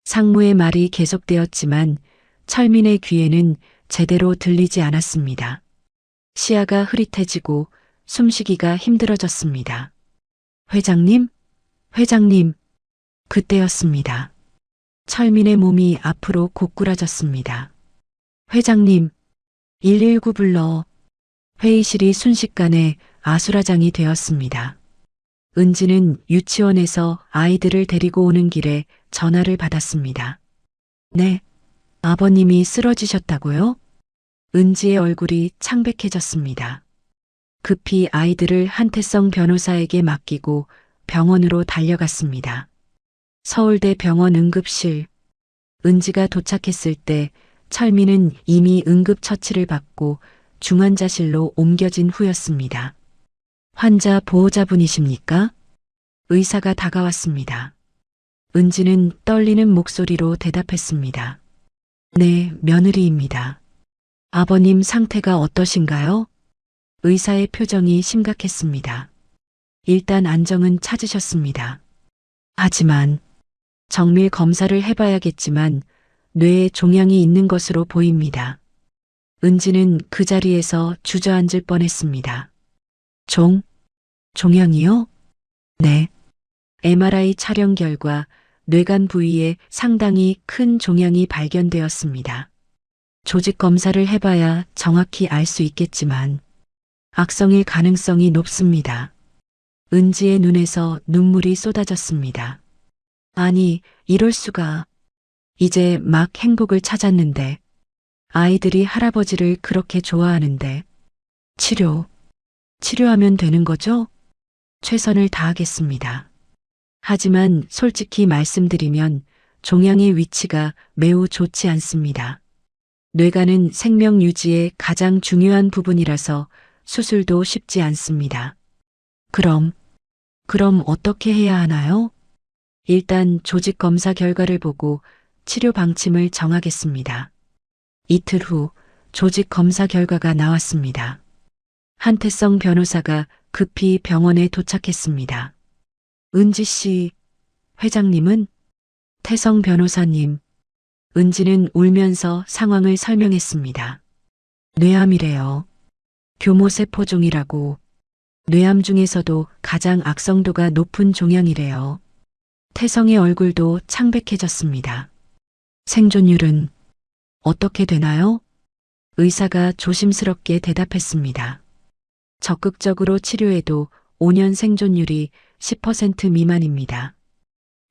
상무의 말이 계속되었지만 철민의 귀에는 제대로 들리지 않았습니다. 시야가 흐릿해지고 숨쉬기가 힘들어졌습니다. 회장님? 회장님? 그때였습니다. 철민의 몸이 앞으로 고꾸라졌습니다. 회장님, 119 불러. 회의실이 순식간에 아수라장이 되었습니다. 은지는 유치원에서 아이들을 데리고 오는 길에 전화를 받았습니다. 네, 아버님이 쓰러지셨다고요? 은지의 얼굴이 창백해졌습니다. 급히 아이들을 한태성 변호사에게 맡기고 병원으로 달려갔습니다. 서울대 병원 응급실. 은지가 도착했을 때 철민은 이미 응급처치를 받고 중환자실로 옮겨진 후였습니다. 환자 보호자분이십니까? 의사가 다가왔습니다. 은지는 떨리는 목소리로 대답했습니다. 네, 며느리입니다. 아버님 상태가 어떠신가요? 의사의 표정이 심각했습니다. 일단 안정은 찾으셨습니다. 하지만 정밀 검사를 해봐야겠지만 뇌에 종양이 있는 것으로 보입니다. 은지는 그 자리에서 주저앉을 뻔했습니다. 종양이요? 네. MRI 촬영 결과 뇌간 부위에 상당히 큰 종양이 발견되었습니다. 조직 검사를 해봐야 정확히 알 수 있겠지만 악성일 가능성이 높습니다. 은지의 눈에서 눈물이 쏟아졌습니다. 아니, 이럴 수가. 이제 막 행복을 찾았는데 아이들이 할아버지를 그렇게 좋아하는데 치료하면 되는 거죠? 최선을 다하겠습니다. 하지만 솔직히 말씀드리면 종양의 위치가 매우 좋지 않습니다. 뇌간은 생명 유지의 가장 중요한 부분이라서 수술도 쉽지 않습니다. 그럼 어떻게 해야 하나요? 일단 조직 검사 결과를 보고 치료 방침을 정하겠습니다. 이틀 후 조직 검사 결과가 나왔습니다. 한태성 변호사가 급히 병원에 도착했습니다. 은지 씨, 회장님은? 태성 변호사님. 은지는 울면서 상황을 설명했습니다. 뇌암이래요. 교모세포종이라고. 뇌암 중에서도 가장 악성도가 높은 종양이래요. 태성의 얼굴도 창백해졌습니다. 생존율은 어떻게 되나요? 의사가 조심스럽게 대답했습니다. 적극적으로 치료해도 5년 생존율이 10% 미만입니다.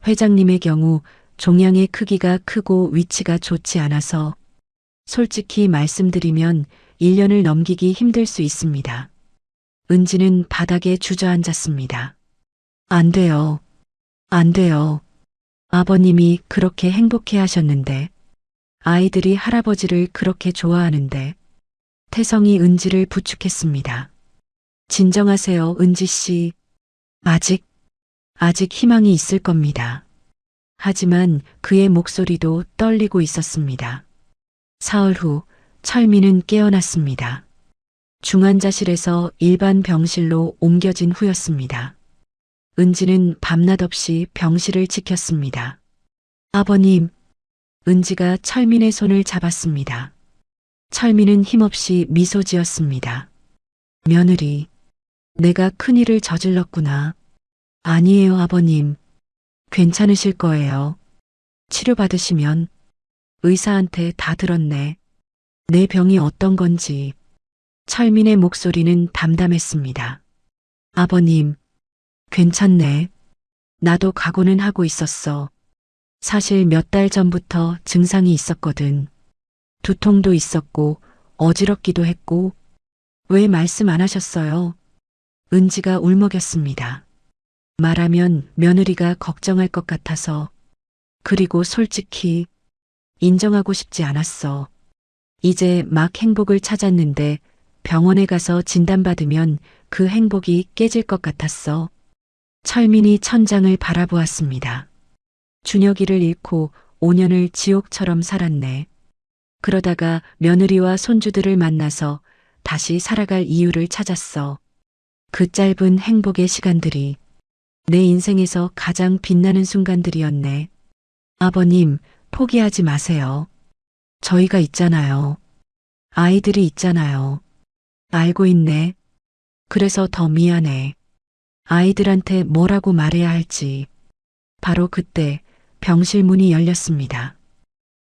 회장님의 경우 종양의 크기가 크고 위치가 좋지 않아서 솔직히 말씀드리면 1년을 넘기기 힘들 수 있습니다. 은지는 바닥에 주저앉았습니다. 안 돼요. 안 돼요. 아버님이 그렇게 행복해 하셨는데, 아이들이 할아버지를 그렇게 좋아하는데, 태성이 은지를 부축했습니다. 진정하세요, 은지 씨. 아직 희망이 있을 겁니다. 하지만 그의 목소리도 떨리고 있었습니다. 사흘 후 철민은 깨어났습니다. 중환자실에서 일반 병실로 옮겨진 후였습니다. 은지는 밤낮 없이 병실을 지켰습니다. 아버님, 은지가 철민의 손을 잡았습니다. 철민은 힘없이 미소 지었습니다. 며느리, 내가 큰일을 저질렀구나. 아니에요, 아버님. 괜찮으실 거예요. 치료받으시면. 의사한테 다 들었네. 내 병이 어떤 건지. 철민의 목소리는 담담했습니다. 아버님, 괜찮네. 나도 각오는 하고 있었어. 사실 몇 달 전부터 증상이 있었거든. 두통도 있었고, 어지럽기도 했고. 왜 말씀 안 하셨어요? 은지가 울먹였습니다. 말하면 며느리가 걱정할 것 같아서. 그리고 솔직히 인정하고 싶지 않았어. 이제 막 행복을 찾았는데 병원에 가서 진단받으면 그 행복이 깨질 것 같았어. 철민이 천장을 바라보았습니다. 준혁이를 잃고 5년을 지옥처럼 살았네. 그러다가 며느리와 손주들을 만나서 다시 살아갈 이유를 찾았어. 그 짧은 행복의 시간들이 내 인생에서 가장 빛나는 순간들이었네. 아버님, 포기하지 마세요. 저희가 있잖아요. 아이들이 있잖아요. 알고 있네. 그래서 더 미안해. 아이들한테 뭐라고 말해야 할지. 바로 그때 병실 문이 열렸습니다.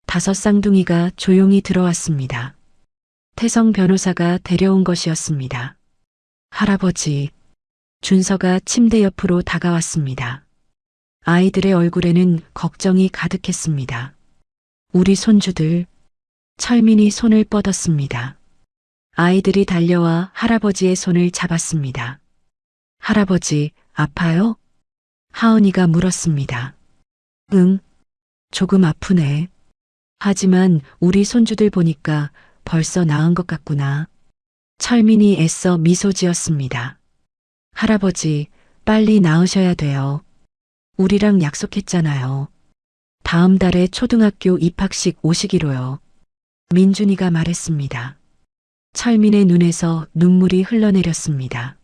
5 쌍둥이가 조용히 들어왔습니다. 태성 변호사가 데려온 것이었습니다. 할아버지, 준서가 침대 옆으로 다가왔습니다. 아이들의 얼굴에는 걱정이 가득했습니다. 우리 손주들. 철민이 손을 뻗었습니다. 아이들이 달려와 할아버지의 손을 잡았습니다. 할아버지, 아파요? 하은이가 물었습니다. 응, 조금 아프네. 하지만 우리 손주들 보니까 벌써 나은 것 같구나. 철민이 애써 미소 지었습니다. 할아버지, 빨리 나으셔야 돼요. 우리랑 약속했잖아요. 다음 달에 초등학교 입학식 오시기로요. 민준이가 말했습니다. 철민의 눈에서 눈물이 흘러내렸습니다.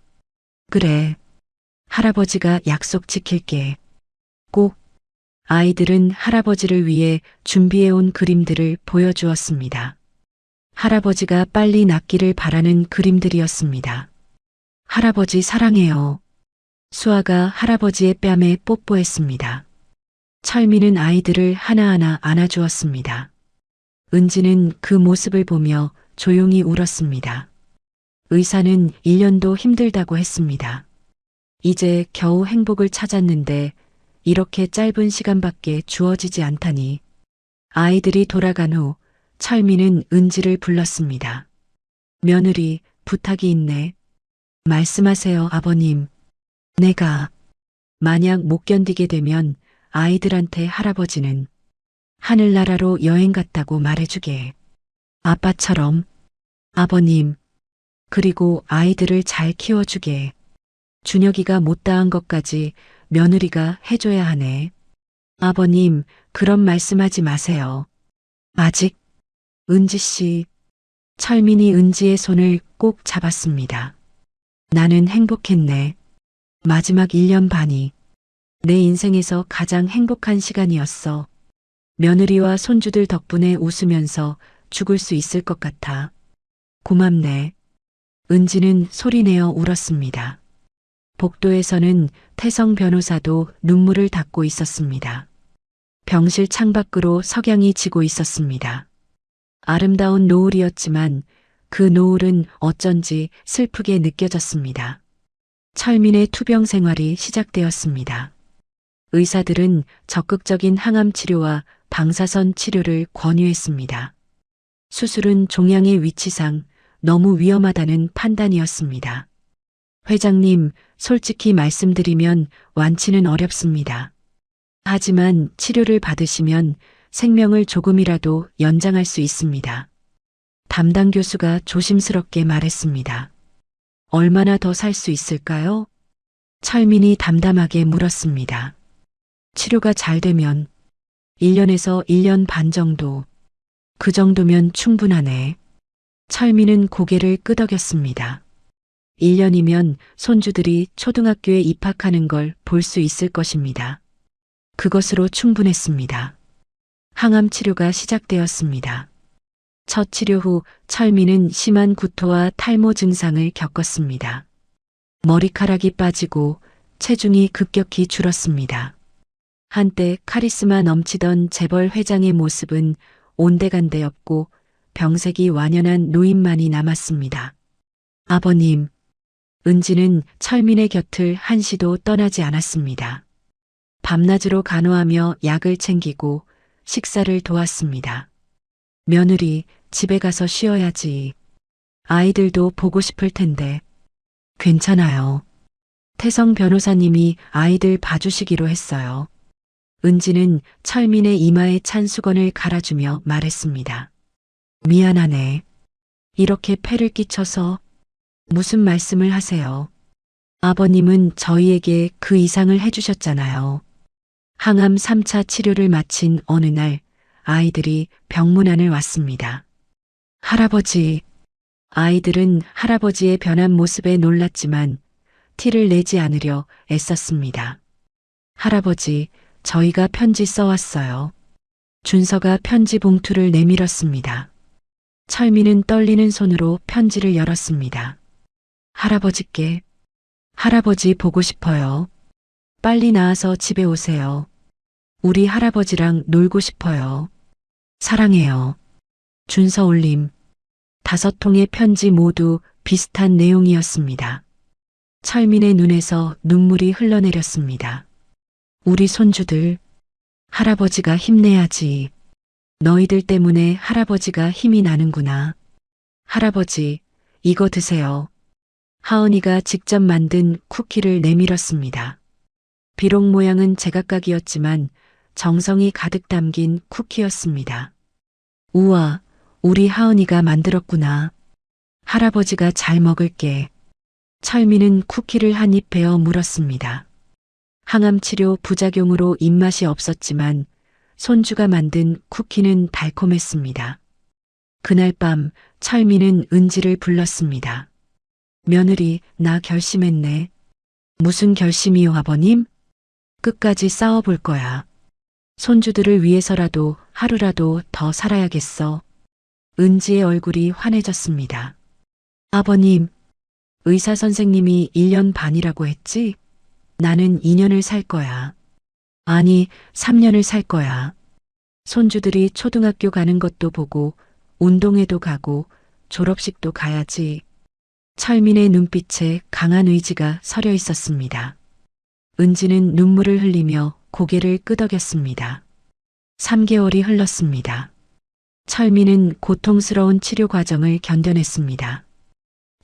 그래. 할아버지가 약속 지킬게. 꼭. 아이들은 할아버지를 위해 준비해온 그림들을 보여주었습니다. 할아버지가 빨리 낫기를 바라는 그림들이었습니다. 할아버지 사랑해요. 수아가 할아버지의 뺨에 뽀뽀했습니다. 철민은 아이들을 하나하나 안아주었습니다. 은지는 그 모습을 보며 조용히 울었습니다. 의사는 1년도 힘들다고 했습니다. 이제 겨우 행복을 찾았는데 이렇게 짧은 시간밖에 주어지지 않다니. 아이들이 돌아간 후 철민은 은지를 불렀습니다. 며느리, 부탁이 있네. 말씀하세요, 아버님. 내가 만약 못 견디게 되면 아이들한테 할아버지는 하늘나라로 여행 갔다고 말해주게. 아빠처럼. 아버님. 그리고 아이들을 잘 키워주게. 준혁이가 못다한 것까지 며느리가 해줘야 하네. 아버님, 그런 말씀하지 마세요. 아직. 은지 씨. 철민이 은지의 손을 꼭 잡았습니다. 나는 행복했네. 마지막 1년 반이 내 인생에서 가장 행복한 시간이었어. 며느리와 손주들 덕분에 웃으면서 죽을 수 있을 것 같아. 고맙네. 은지는 소리내어 울었습니다. 복도에서는 태성 변호사도 눈물을 닦고 있었습니다. 병실 창밖으로 석양이 지고 있었습니다. 아름다운 노을이었지만 그 노을은 어쩐지 슬프게 느껴졌습니다. 철민의 투병 생활이 시작되었습니다. 의사들은 적극적인 항암 치료와 방사선 치료를 권유했습니다. 수술은 종양의 위치상 너무 위험하다는 판단이었습니다. 회장님, 솔직히 말씀드리면 완치는 어렵습니다. 하지만 치료를 받으시면 생명을 조금이라도 연장할 수 있습니다. 담당 교수가 조심스럽게 말했습니다. 얼마나 더 살 수 있을까요? 철민이 담담하게 물었습니다. 치료가 잘 되면 1년에서 1년 반 정도. 그 정도면 충분하네. 철민은 고개를 끄덕였습니다. 1년이면 손주들이 초등학교에 입학하는 걸 볼 수 있을 것입니다. 그것으로 충분했습니다. 항암 치료가 시작되었습니다. 첫 치료 후 철민은 심한 구토와 탈모 증상을 겪었습니다. 머리카락이 빠지고 체중이 급격히 줄었습니다. 한때 카리스마 넘치던 재벌 회장의 모습은 온데간데 없고 병색이 완연한 노인만이 남았습니다. 아버님, 은지는 철민의 곁을 한시도 떠나지 않았습니다. 밤낮으로 간호하며 약을 챙기고 식사를 도왔습니다. 며느리, 집에 가서 쉬어야지. 아이들도 보고 싶을 텐데. 괜찮아요. 태성 변호사님이 아이들 봐주시기로 했어요. 은지는 철민의 이마에 찬 수건을 갈아주며 말했습니다. 미안하네. 이렇게 폐를 끼쳐서. 무슨 말씀을 하세요? 아버님은 저희에게 그 이상을 해주셨잖아요. 항암 3차 치료를 마친 어느 날 아이들이 병문안을 왔습니다. 할아버지. 아이들은 할아버지의 변한 모습에 놀랐지만 티를 내지 않으려 애썼습니다. 할아버지, 저희가 편지 써왔어요. 준서가 편지 봉투를 내밀었습니다. 철민은 떨리는 손으로 편지를 열었습니다. 할아버지께. 할아버지 보고 싶어요. 빨리 나와서 집에 오세요. 우리 할아버지랑 놀고 싶어요. 사랑해요. 준서 올림. 5통의 편지 모두 비슷한 내용이었습니다. 철민의 눈에서 눈물이 흘러내렸습니다. 우리 손주들. 할아버지가 힘내야지. 너희들 때문에 할아버지가 힘이 나는구나. 할아버지, 이거 드세요. 하은이가 직접 만든 쿠키를 내밀었습니다. 비록 모양은 제각각이었지만 정성이 가득 담긴 쿠키였습니다. 우와, 우리 하은이가 만들었구나. 할아버지가 잘 먹을게. 철민은 쿠키를 한 입 베어 물었습니다. 항암 치료 부작용으로 입맛이 없었지만 손주가 만든 쿠키는 달콤했습니다. 그날 밤 철민은 은지를 불렀습니다. 며느리, 나 결심했네. 무슨 결심이요, 아버님? 끝까지 싸워볼 거야. 손주들을 위해서라도 하루라도 더 살아야겠어. 은지의 얼굴이 환해졌습니다. 아버님, 의사 선생님이 1년 반이라고 했지? 나는 2년을 살 거야. 아니, 3년을 살 거야. 손주들이 초등학교 가는 것도 보고 운동회도 가고 졸업식도 가야지. 철민의 눈빛에 강한 의지가 서려 있었습니다. 은지는 눈물을 흘리며 고개를 끄덕였습니다. 3개월이 흘렀습니다. 철민은 고통스러운 치료 과정을 견뎌냈습니다.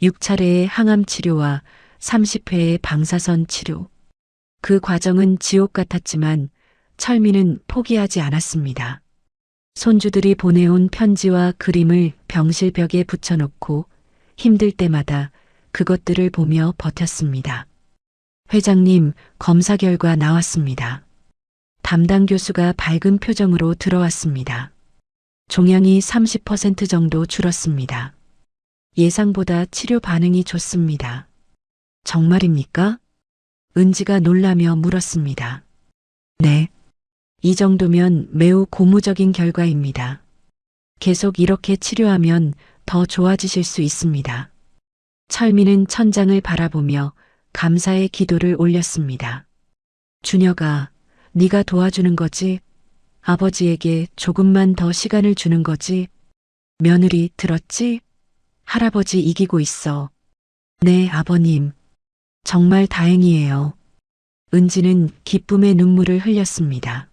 6차례의 항암 치료와 30회의 방사선 치료. 그 과정은 지옥 같았지만 철민은 포기하지 않았습니다. 손주들이 보내온 편지와 그림을 병실 벽에 붙여놓고 힘들 때마다 그것들을 보며 버텼습니다. 회장님, 검사 결과 나왔습니다. 담당 교수가 밝은 표정으로 들어왔습니다. 종양이 30% 정도 줄었습니다. 예상보다 치료 반응이 좋습니다. 정말입니까? 은지가 놀라며 물었습니다. 네. 이 정도면 매우 고무적인 결과입니다. 계속 이렇게 치료하면 더 좋아지실 수 있습니다. 철민은 천장을 바라보며 감사의 기도를 올렸습니다. 준혁아, 네가 도와주는 거지? 아버지에게 조금만 더 시간을 주는 거지? 며느리 들었지? 할아버지 이기고 있어. 네, 아버님. 정말 다행이에요. 은지는 기쁨의 눈물을 흘렸습니다.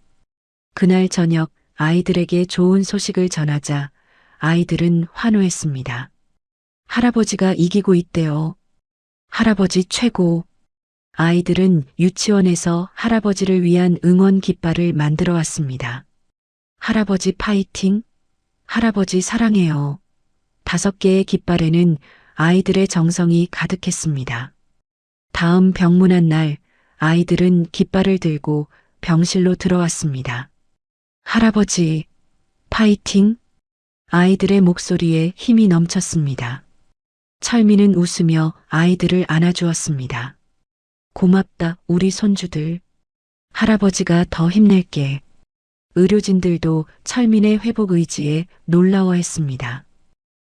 그날 저녁 아이들에게 좋은 소식을 전하자 아이들은 환호했습니다. 할아버지가 이기고 있대요. 할아버지 최고. 아이들은 유치원에서 할아버지를 위한 응원 깃발을 만들어 왔습니다. 할아버지 파이팅! 할아버지 사랑해요. 5개의 깃발에는 아이들의 정성이 가득했습니다. 다음 병문안 날 아이들은 깃발을 들고 병실로 들어왔습니다. 할아버지, 파이팅! 아이들의 목소리에 힘이 넘쳤습니다. 철민은 웃으며 아이들을 안아주었습니다. 고맙다, 우리 손주들. 할아버지가 더 힘낼게. 의료진들도 철민의 회복 의지에 놀라워했습니다.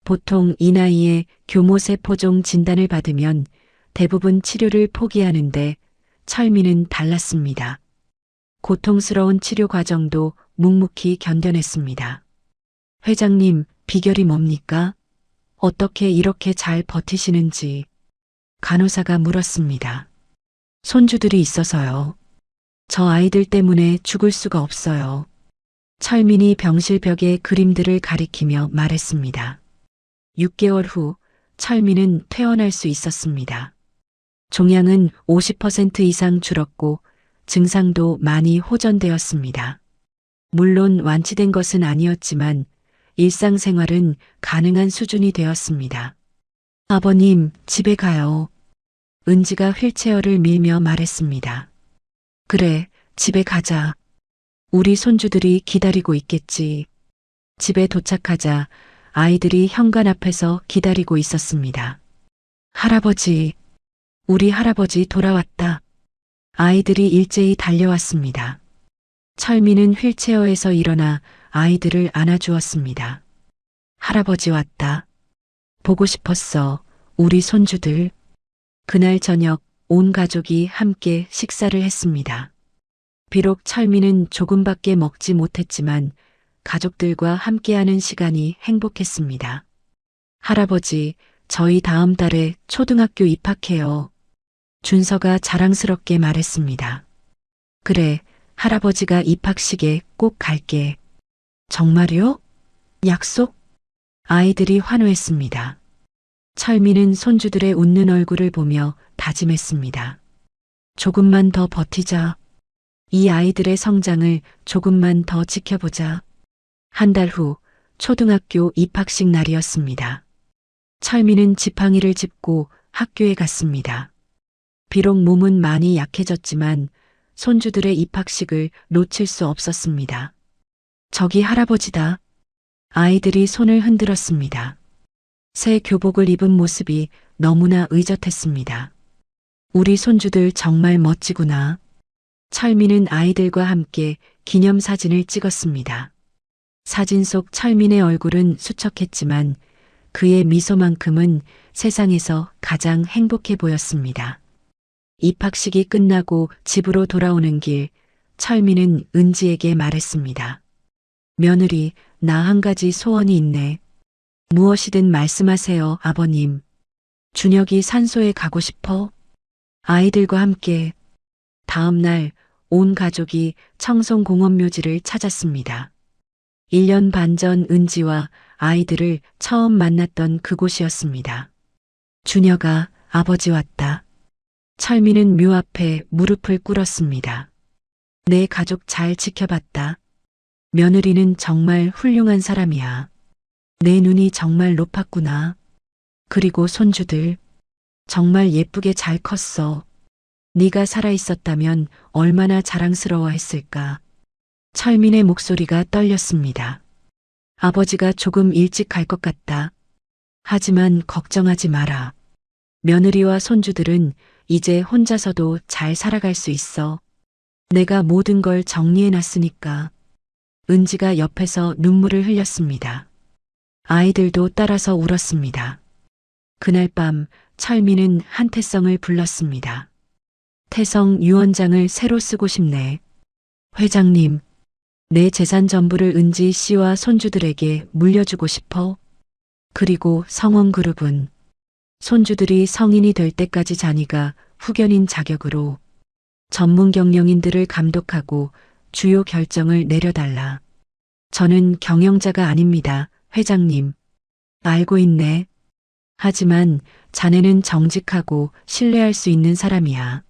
보통 이 나이에 교모세포종 진단을 받으면 대부분 치료를 포기하는데 철민은 달랐습니다. 고통스러운 치료 과정도 묵묵히 견뎌냈습니다. 회장님, 비결이 뭡니까? 어떻게 이렇게 잘 버티시는지 간호사가 물었습니다. 손주들이 있어서요. 저 아이들 때문에 죽을 수가 없어요. 철민이 병실 벽에 그림들을 가리키며 말했습니다. 6개월 후 철민은 퇴원할 수 있었습니다. 종양은 50% 이상 줄었고 증상도 많이 호전되었습니다. 물론 완치된 것은 아니었지만 일상생활은 가능한 수준이 되었습니다. 아버님, 집에 가요. 은지가 휠체어를 밀며 말했습니다. 그래, 집에 가자. 우리 손주들이 기다리고 있겠지. 집에 도착하자 아이들이 현관 앞에서 기다리고 있었습니다. 할아버지, 우리 할아버지 돌아왔다. 아이들이 일제히 달려왔습니다. 철민은 휠체어에서 일어나 아이들을 안아주었습니다. 할아버지 왔다. 보고 싶었어, 우리 손주들. 그날 저녁 온 가족이 함께 식사를 했습니다. 비록 철민은 조금밖에 먹지 못했지만 가족들과 함께하는 시간이 행복했습니다. 할아버지, 저희 다음 달에 초등학교 입학해요. 준서가 자랑스럽게 말했습니다. 그래, 할아버지가 입학식에 꼭 갈게. 정말요? 약속? 아이들이 환호했습니다. 철민은 손주들의 웃는 얼굴을 보며 다짐했습니다. 조금만 더 버티자. 이 아이들의 성장을 조금만 더 지켜보자. 한 달 후 초등학교 입학식 날이었습니다. 철민은 지팡이를 짚고 학교에 갔습니다. 비록 몸은 많이 약해졌지만 손주들의 입학식을 놓칠 수 없었습니다. 저기 할아버지다. 아이들이 손을 흔들었습니다. 새 교복을 입은 모습이 너무나 의젓했습니다. 우리 손주들 정말 멋지구나. 철민은 아이들과 함께 기념사진을 찍었습니다. 사진 속 철민의 얼굴은 수척했지만 그의 미소만큼은 세상에서 가장 행복해 보였습니다. 입학식이 끝나고 집으로 돌아오는 길, 철민은 은지에게 말했습니다. 며느리, 나 한 가지 소원이 있네. 무엇이든 말씀하세요, 아버님. 준혁이 산소에 가고 싶어? 아이들과 함께. 다음 날 온 가족이 청송공원묘지를 찾았습니다. 1년 반 전 은지와 아이들을 처음 만났던 그곳이었습니다. 준혁아, 아버지 왔다. 철민은 묘 앞에 무릎을 꿇었습니다. 내 가족 잘 지켜봤다. 며느리는 정말 훌륭한 사람이야. 내 눈이 정말 높았구나. 그리고 손주들. 정말 예쁘게 잘 컸어. 네가 살아있었다면 얼마나 자랑스러워했을까. 철민의 목소리가 떨렸습니다. 아버지가 조금 일찍 갈 것 같다. 하지만 걱정하지 마라. 며느리와 손주들은 이제 혼자서도 잘 살아갈 수 있어. 내가 모든 걸 정리해놨으니까. 은지가 옆에서 눈물을 흘렸습니다. 아이들도 따라서 울었습니다. 그날 밤 철민은 한태성을 불렀습니다. 태성 유언장을 새로 쓰고 싶네. 회장님, 내 재산 전부를 은지 씨와 손주들에게 물려주고 싶어. 그리고 성원그룹은 손주들이 성인이 될 때까지 자니가 후견인 자격으로 전문 경영인들을 감독하고 주요 결정을 내려달라. 저는 경영자가 아닙니다, 회장님. 알고 있네. 하지만 자네는 정직하고 신뢰할 수 있는 사람이야.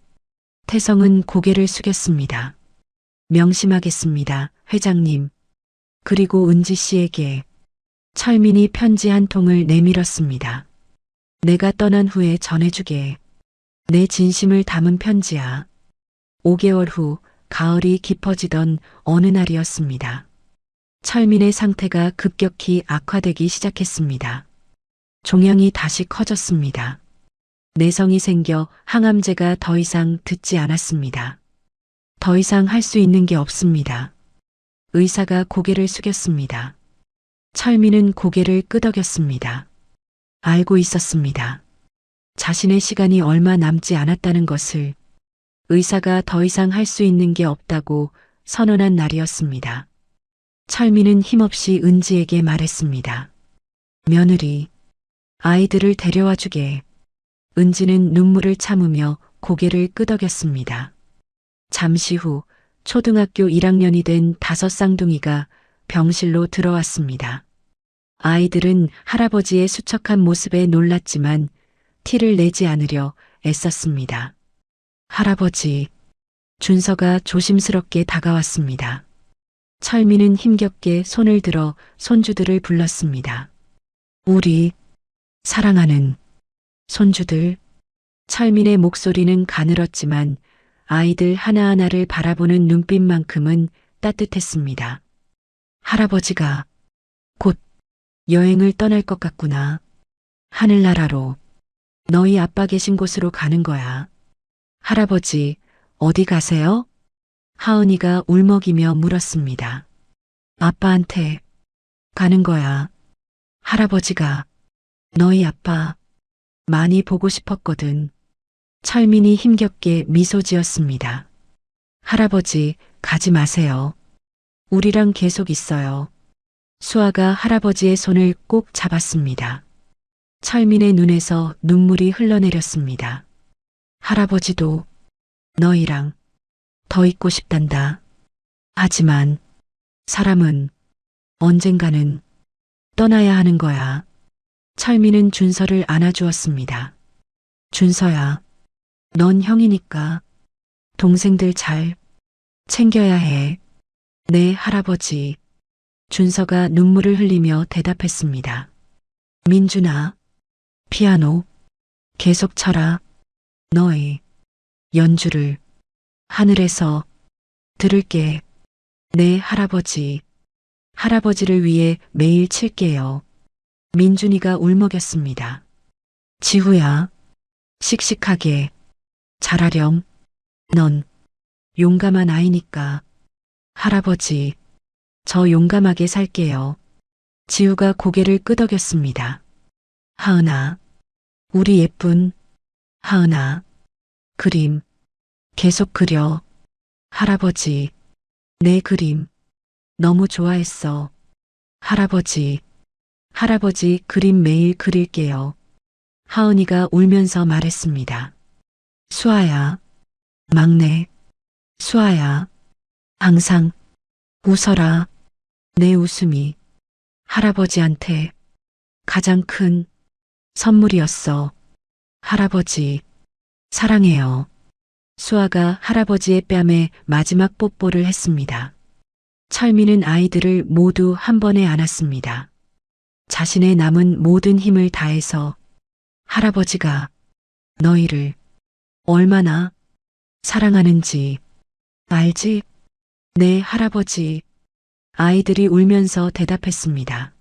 태성은 고개를 숙였습니다. 명심하겠습니다, 회장님. 그리고 은지 씨에게 철민이 편지 한 통을 내밀었습니다. 내가 떠난 후에 전해주게. 내 진심을 담은 편지야. 5개월 후 가을이 깊어지던 어느 날이었습니다. 철민의 상태가 급격히 악화되기 시작했습니다. 종양이 다시 커졌습니다. 내성이 생겨 항암제가 더 이상 듣지 않았습니다. 더 이상 할 수 있는 게 없습니다. 의사가 고개를 숙였습니다. 철민은 고개를 끄덕였습니다. 알고 있었습니다. 자신의 시간이 얼마 남지 않았다는 것을. 의사가 더 이상 할 수 있는 게 없다고 선언한 날이었습니다. 철민은 힘없이 은지에게 말했습니다. 며느리, 아이들을 데려와 주게. 은지는 눈물을 참으며 고개를 끄덕였습니다. 잠시 후 초등학교 1학년이 된 5쌍둥이가 병실로 들어왔습니다. 아이들은 할아버지의 수척한 모습에 놀랐지만 티를 내지 않으려 애썼습니다. 할아버지, 준서가 조심스럽게 다가왔습니다. 철민은 힘겹게 손을 들어 손주들을 불렀습니다. 우리 사랑하는 손주들. 철민의 목소리는 가늘었지만 아이들 하나하나를 바라보는 눈빛만큼은 따뜻했습니다. 할아버지가 곧 여행을 떠날 것 같구나. 하늘나라로. 너희 아빠 계신 곳으로 가는 거야. 할아버지, 어디 가세요? 하은이가 울먹이며 물었습니다. 아빠한테 가는 거야. 할아버지가 너희 아빠 많이 보고 싶었거든. 철민이 힘겹게 미소 지었습니다. 할아버지, 가지 마세요. 우리랑 계속 있어요. 수아가 할아버지의 손을 꼭 잡았습니다. 철민의 눈에서 눈물이 흘러내렸습니다. 할아버지도 너희랑 더 있고 싶단다. 하지만 사람은 언젠가는 떠나야 하는 거야. 철민은 준서를 안아주었습니다. 준서야, 넌 형이니까 동생들 잘 챙겨야 해. 네, 할아버지. 준서가 눈물을 흘리며 대답했습니다. 민준아, 피아노 계속 쳐라. 너의 연주를 하늘에서 들을게. 네, 할아버지. 할아버지를 위해 매일 칠게요. 민준이가 울먹였습니다. 지후야, 씩씩하게 잘하렴. 넌 용감한 아이니까. 할아버지, 저 용감하게 살게요. 지우가 고개를 끄덕였습니다. 하은아, 우리 예쁜 하은아, 그림 계속 그려. 할아버지, 내 그림 너무 좋아했어. 할아버지, 할아버지 그림 매일 그릴게요. 하은이가 울면서 말했습니다. 수아야, 막내, 수아야, 항상 웃어라. 내 웃음이 할아버지한테 가장 큰 선물이었어. 할아버지, 사랑해요. 수아가 할아버지의 뺨에 마지막 뽀뽀를 했습니다. 철민은 아이들을 모두 한 번에 안았습니다. 자신의 남은 모든 힘을 다해서 할아버지가 너희를 얼마나 사랑하는지 알지? 네, 할아버지. 아이들이 울면서 대답했습니다.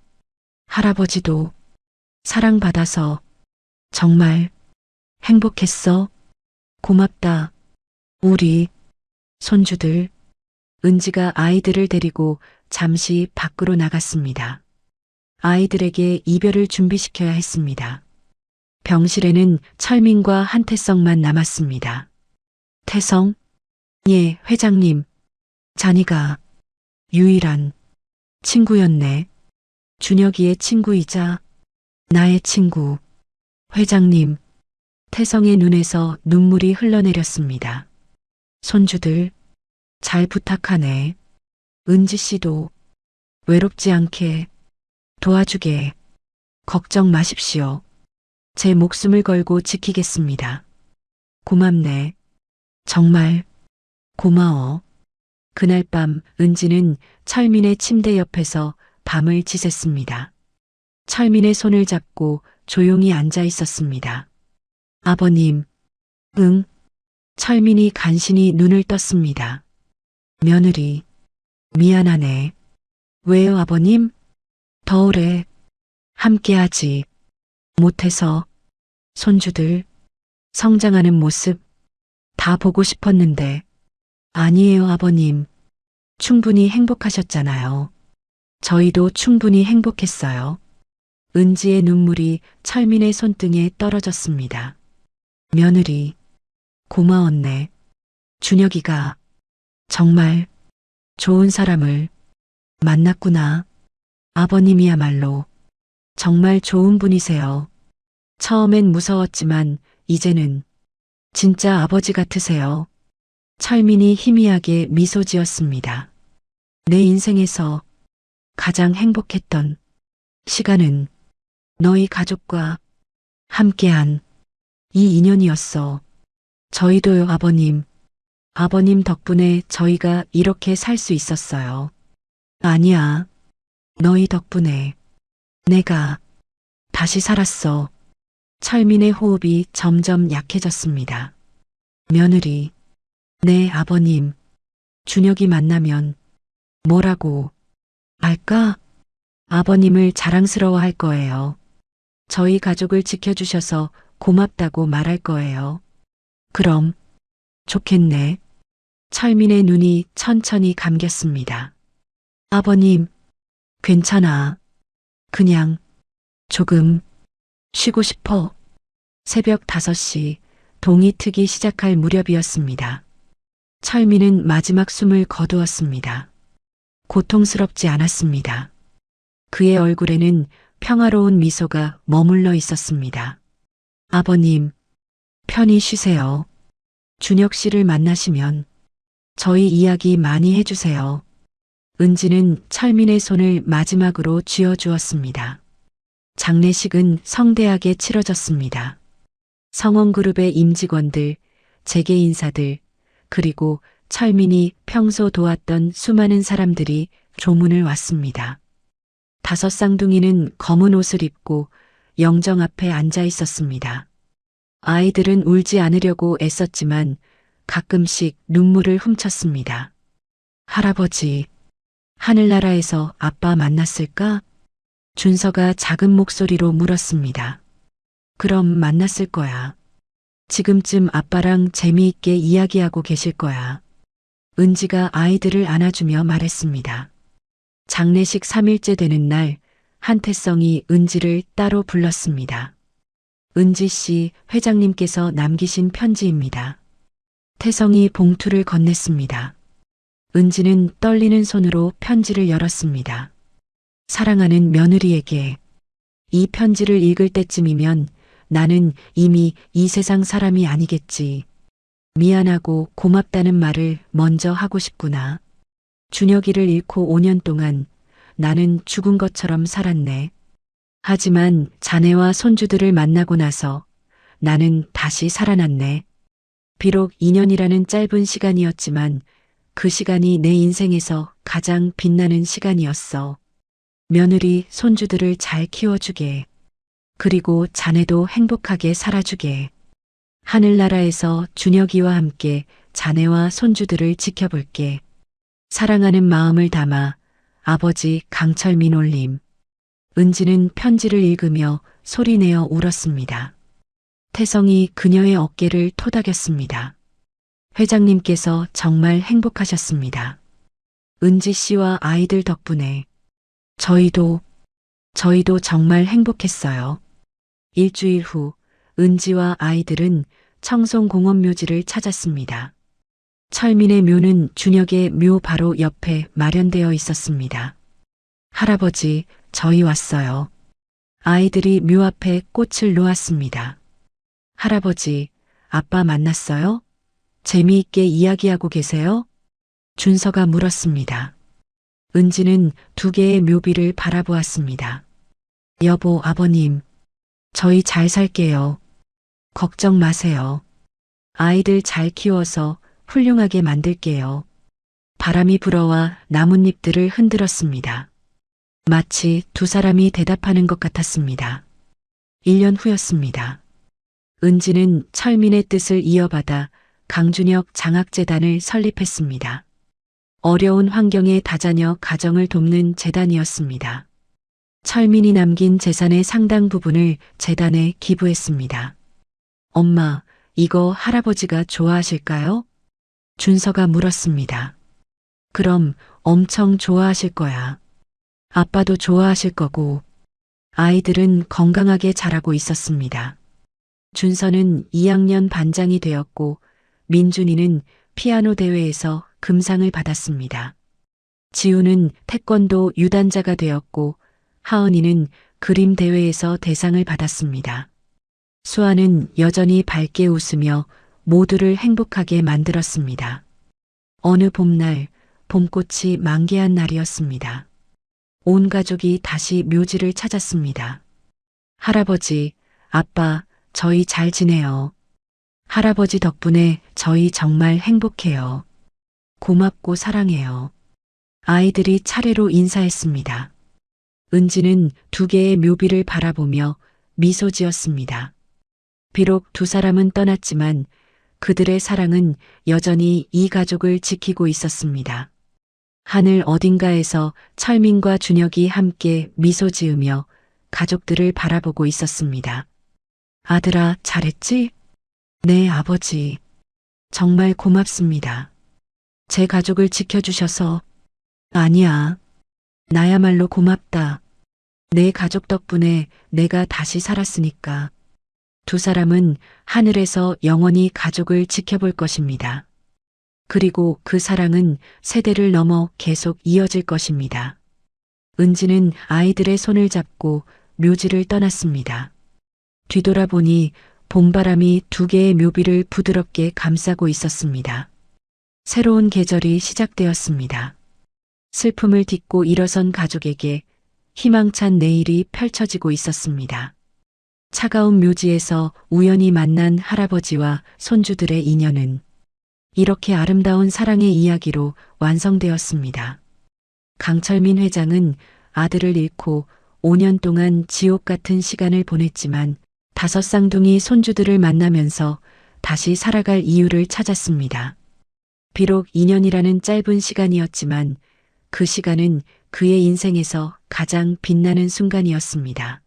할아버지도 사랑받아서 정말 행복했어. 고맙다. 우리 손주들. 은지가 아이들을 데리고 잠시 밖으로 나갔습니다. 아이들에게 이별을 준비시켜야 했습니다. 병실에는 철민과 한태성만 남았습니다. 태성? 예, 회장님. 잔이가 유일한 친구였네. 준혁이의 친구이자 나의 친구. 회장님. 태성의 눈에서 눈물이 흘러내렸습니다. 손주들, 잘 부탁하네. 은지 씨도 외롭지 않게 도와주게. 걱정 마십시오. 제 목숨을 걸고 지키겠습니다. 고맙네. 정말 고마워. 그날 밤 은지는 철민의 침대 옆에서 밤을 지샜습니다. 철민의 손을 잡고 조용히 앉아 있었습니다. 아버님, 응. 철민이 간신히 눈을 떴습니다. 며느리, 미안하네. 왜요, 아버님? 더 오래 함께하지 못해서 손주들 성장하는 모습 다 보고 싶었는데. 아니에요, 아버님. 충분히 행복하셨잖아요. 저희도 충분히 행복했어요. 은지의 눈물이 철민의 손등에 떨어졌습니다. 며느리, 고마웠네. 준혁이가 정말 좋은 사람을 만났구나. 아버님이야말로 정말 좋은 분이세요. 처음엔 무서웠지만 이제는 진짜 아버지 같으세요. 철민이 희미하게 미소 지었습니다. 내 인생에서 가장 행복했던 시간은 너희 가족과 함께한 이 인연이었어. 저희도요, 아버님. 아버님 덕분에 저희가 이렇게 살 수 있었어요. 아니야. 너희 덕분에 내가 다시 살았어. 철민의 호흡이 점점 약해졌습니다. 며느리, 네, 아버님. 준혁이 만나면 뭐라고 할까? 아버님을 자랑스러워할 거예요. 저희 가족을 지켜주셔서 고맙다고 말할 거예요. 그럼 좋겠네. 철민의 눈이 천천히 감겼습니다. 아버님, 괜찮아. 그냥 조금 쉬고 싶어. 새벽 5시 동이 트기 시작할 무렵이었습니다. 철민은 마지막 숨을 거두었습니다. 고통스럽지 않았습니다. 그의 얼굴에는 평화로운 미소가 머물러 있었습니다. 아버님, 편히 쉬세요. 준혁 씨를 만나시면 저희 이야기 많이 해주세요. 은지는 철민의 손을 마지막으로 쥐어주었습니다. 장례식은 성대하게 치러졌습니다. 성원그룹의 임직원들, 재계 인사들, 그리고 철민이 평소 도왔던 수많은 사람들이 조문을 왔습니다. 5 쌍둥이는 검은 옷을 입고 영정 앞에 앉아 있었습니다. 아이들은 울지 않으려고 애썼지만 가끔씩 눈물을 훔쳤습니다. 할아버지, 하늘나라에서 아빠 만났을까? 준서가 작은 목소리로 물었습니다. 그럼 만났을 거야. 지금쯤 아빠랑 재미있게 이야기하고 계실 거야. 은지가 아이들을 안아주며 말했습니다. 장례식 3일째 되는 날, 한태성이 은지를 따로 불렀습니다. 은지 씨, 회장님께서 남기신 편지입니다. 태성이 봉투를 건넸습니다. 은지는 떨리는 손으로 편지를 열었습니다. 사랑하는 며느리에게, 이 편지를 읽을 때쯤이면 나는 이미 이 세상 사람이 아니겠지. 미안하고 고맙다는 말을 먼저 하고 싶구나. 준혁이를 잃고 5년 동안 나는 죽은 것처럼 살았네. 하지만 자네와 손주들을 만나고 나서 나는 다시 살아났네. 비록 2년이라는 짧은 시간이었지만 그 시간이 내 인생에서 가장 빛나는 시간이었어. 며느리, 손주들을 잘 키워주게. 그리고 자네도 행복하게 살아주게. 하늘나라에서 준혁이와 함께 자네와 손주들을 지켜볼게. 사랑하는 마음을 담아 아버지 강철민 올림. 은지는 편지를 읽으며 소리내어 울었습니다. 태성이 그녀의 어깨를 토닥였습니다. 회장님께서 정말 행복하셨습니다. 은지 씨와 아이들 덕분에 저희도 정말 행복했어요. 일주일 후 은지와 아이들은 청송공원묘지를 찾았습니다. 철민의 묘는 준혁의 묘 바로 옆에 마련되어 있었습니다. 할아버지, 저희 왔어요. 아이들이 묘 앞에 꽃을 놓았습니다. 할아버지, 아빠 만났어요? 재미있게 이야기하고 계세요? 준서가 물었습니다. 은지는 2개의 묘비를 바라보았습니다. 여보, 아버님, 저희 잘 살게요. 걱정 마세요. 아이들 잘 키워서 훌륭하게 만들게요. 바람이 불어와 나뭇잎들을 흔들었습니다. 마치 두 사람이 대답하는 것 같았습니다. 1년 후였습니다. 은지는 철민의 뜻을 이어받아 강준혁 장학재단을 설립했습니다. 어려운 환경에 다자녀 가정을 돕는 재단이었습니다. 철민이 남긴 재산의 상당 부분을 재단에 기부했습니다. 엄마, 이거 할아버지가 좋아하실까요? 준서가 물었습니다. 그럼 엄청 좋아하실 거야. 아빠도 좋아하실 거고. 아이들은 건강하게 자라고 있었습니다. 준서는 2학년 반장이 되었고 민준이는 피아노 대회에서 금상을 받았습니다. 지우는 태권도 유단자가 되었고 하은이는 그림 대회에서 대상을 받았습니다. 수아는 여전히 밝게 웃으며 모두를 행복하게 만들었습니다. 어느 봄날, 봄꽃이 만개한 날이었습니다. 온 가족이 다시 묘지를 찾았습니다. 할아버지, 아빠, 저희 잘 지내요. 할아버지 덕분에 저희 정말 행복해요. 고맙고 사랑해요. 아이들이 차례로 인사했습니다. 은지는 두 개의 묘비를 바라보며 미소 지었습니다. 비록 두 사람은 떠났지만 그들의 사랑은 여전히 이 가족을 지키고 있었습니다. 하늘 어딘가에서 철민과 준혁이 함께 미소 지으며 가족들을 바라보고 있었습니다. 아들아, 잘했지? 네, 아버지. 정말 고맙습니다. 제 가족을 지켜주셔서. 아니야. 나야말로 고맙다. 내 가족 덕분에 내가 다시 살았으니까. 두 사람은 하늘에서 영원히 가족을 지켜볼 것입니다. 그리고 그 사랑은 세대를 넘어 계속 이어질 것입니다. 은지는 아이들의 손을 잡고 묘지를 떠났습니다. 뒤돌아보니 봄바람이 두 개의 묘비를 부드럽게 감싸고 있었습니다. 새로운 계절이 시작되었습니다. 슬픔을 딛고 일어선 가족에게 희망찬 내일이 펼쳐지고 있었습니다. 차가운 묘지에서 우연히 만난 할아버지와 손주들의 인연은 이렇게 아름다운 사랑의 이야기로 완성되었습니다. 강철민 회장은 아들을 잃고 5년 동안 지옥 같은 시간을 보냈지만 5 쌍둥이 손주들을 만나면서 다시 살아갈 이유를 찾았습니다. 비록 2년이라는 짧은 시간이었지만 그 시간은 그의 인생에서 가장 빛나는 순간이었습니다.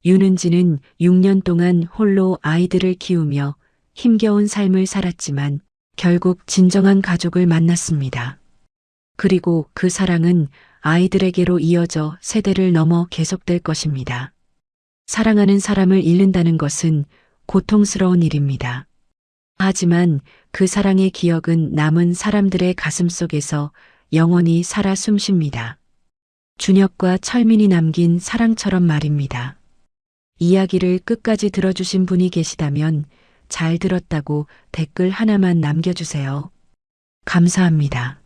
윤은지는 6년 동안 홀로 아이들을 키우며 힘겨운 삶을 살았지만 결국 진정한 가족을 만났습니다. 그리고 그 사랑은 아이들에게로 이어져 세대를 넘어 계속될 것입니다. 사랑하는 사람을 잃는다는 것은 고통스러운 일입니다. 하지만 그 사랑의 기억은 남은 사람들의 가슴 속에서 영원히 살아 숨쉽니다. 준혁과 철민이 남긴 사랑처럼 말입니다. 이야기를 끝까지 들어주신 분이 계시다면 잘 들었다고 댓글 하나만 남겨주세요. 감사합니다.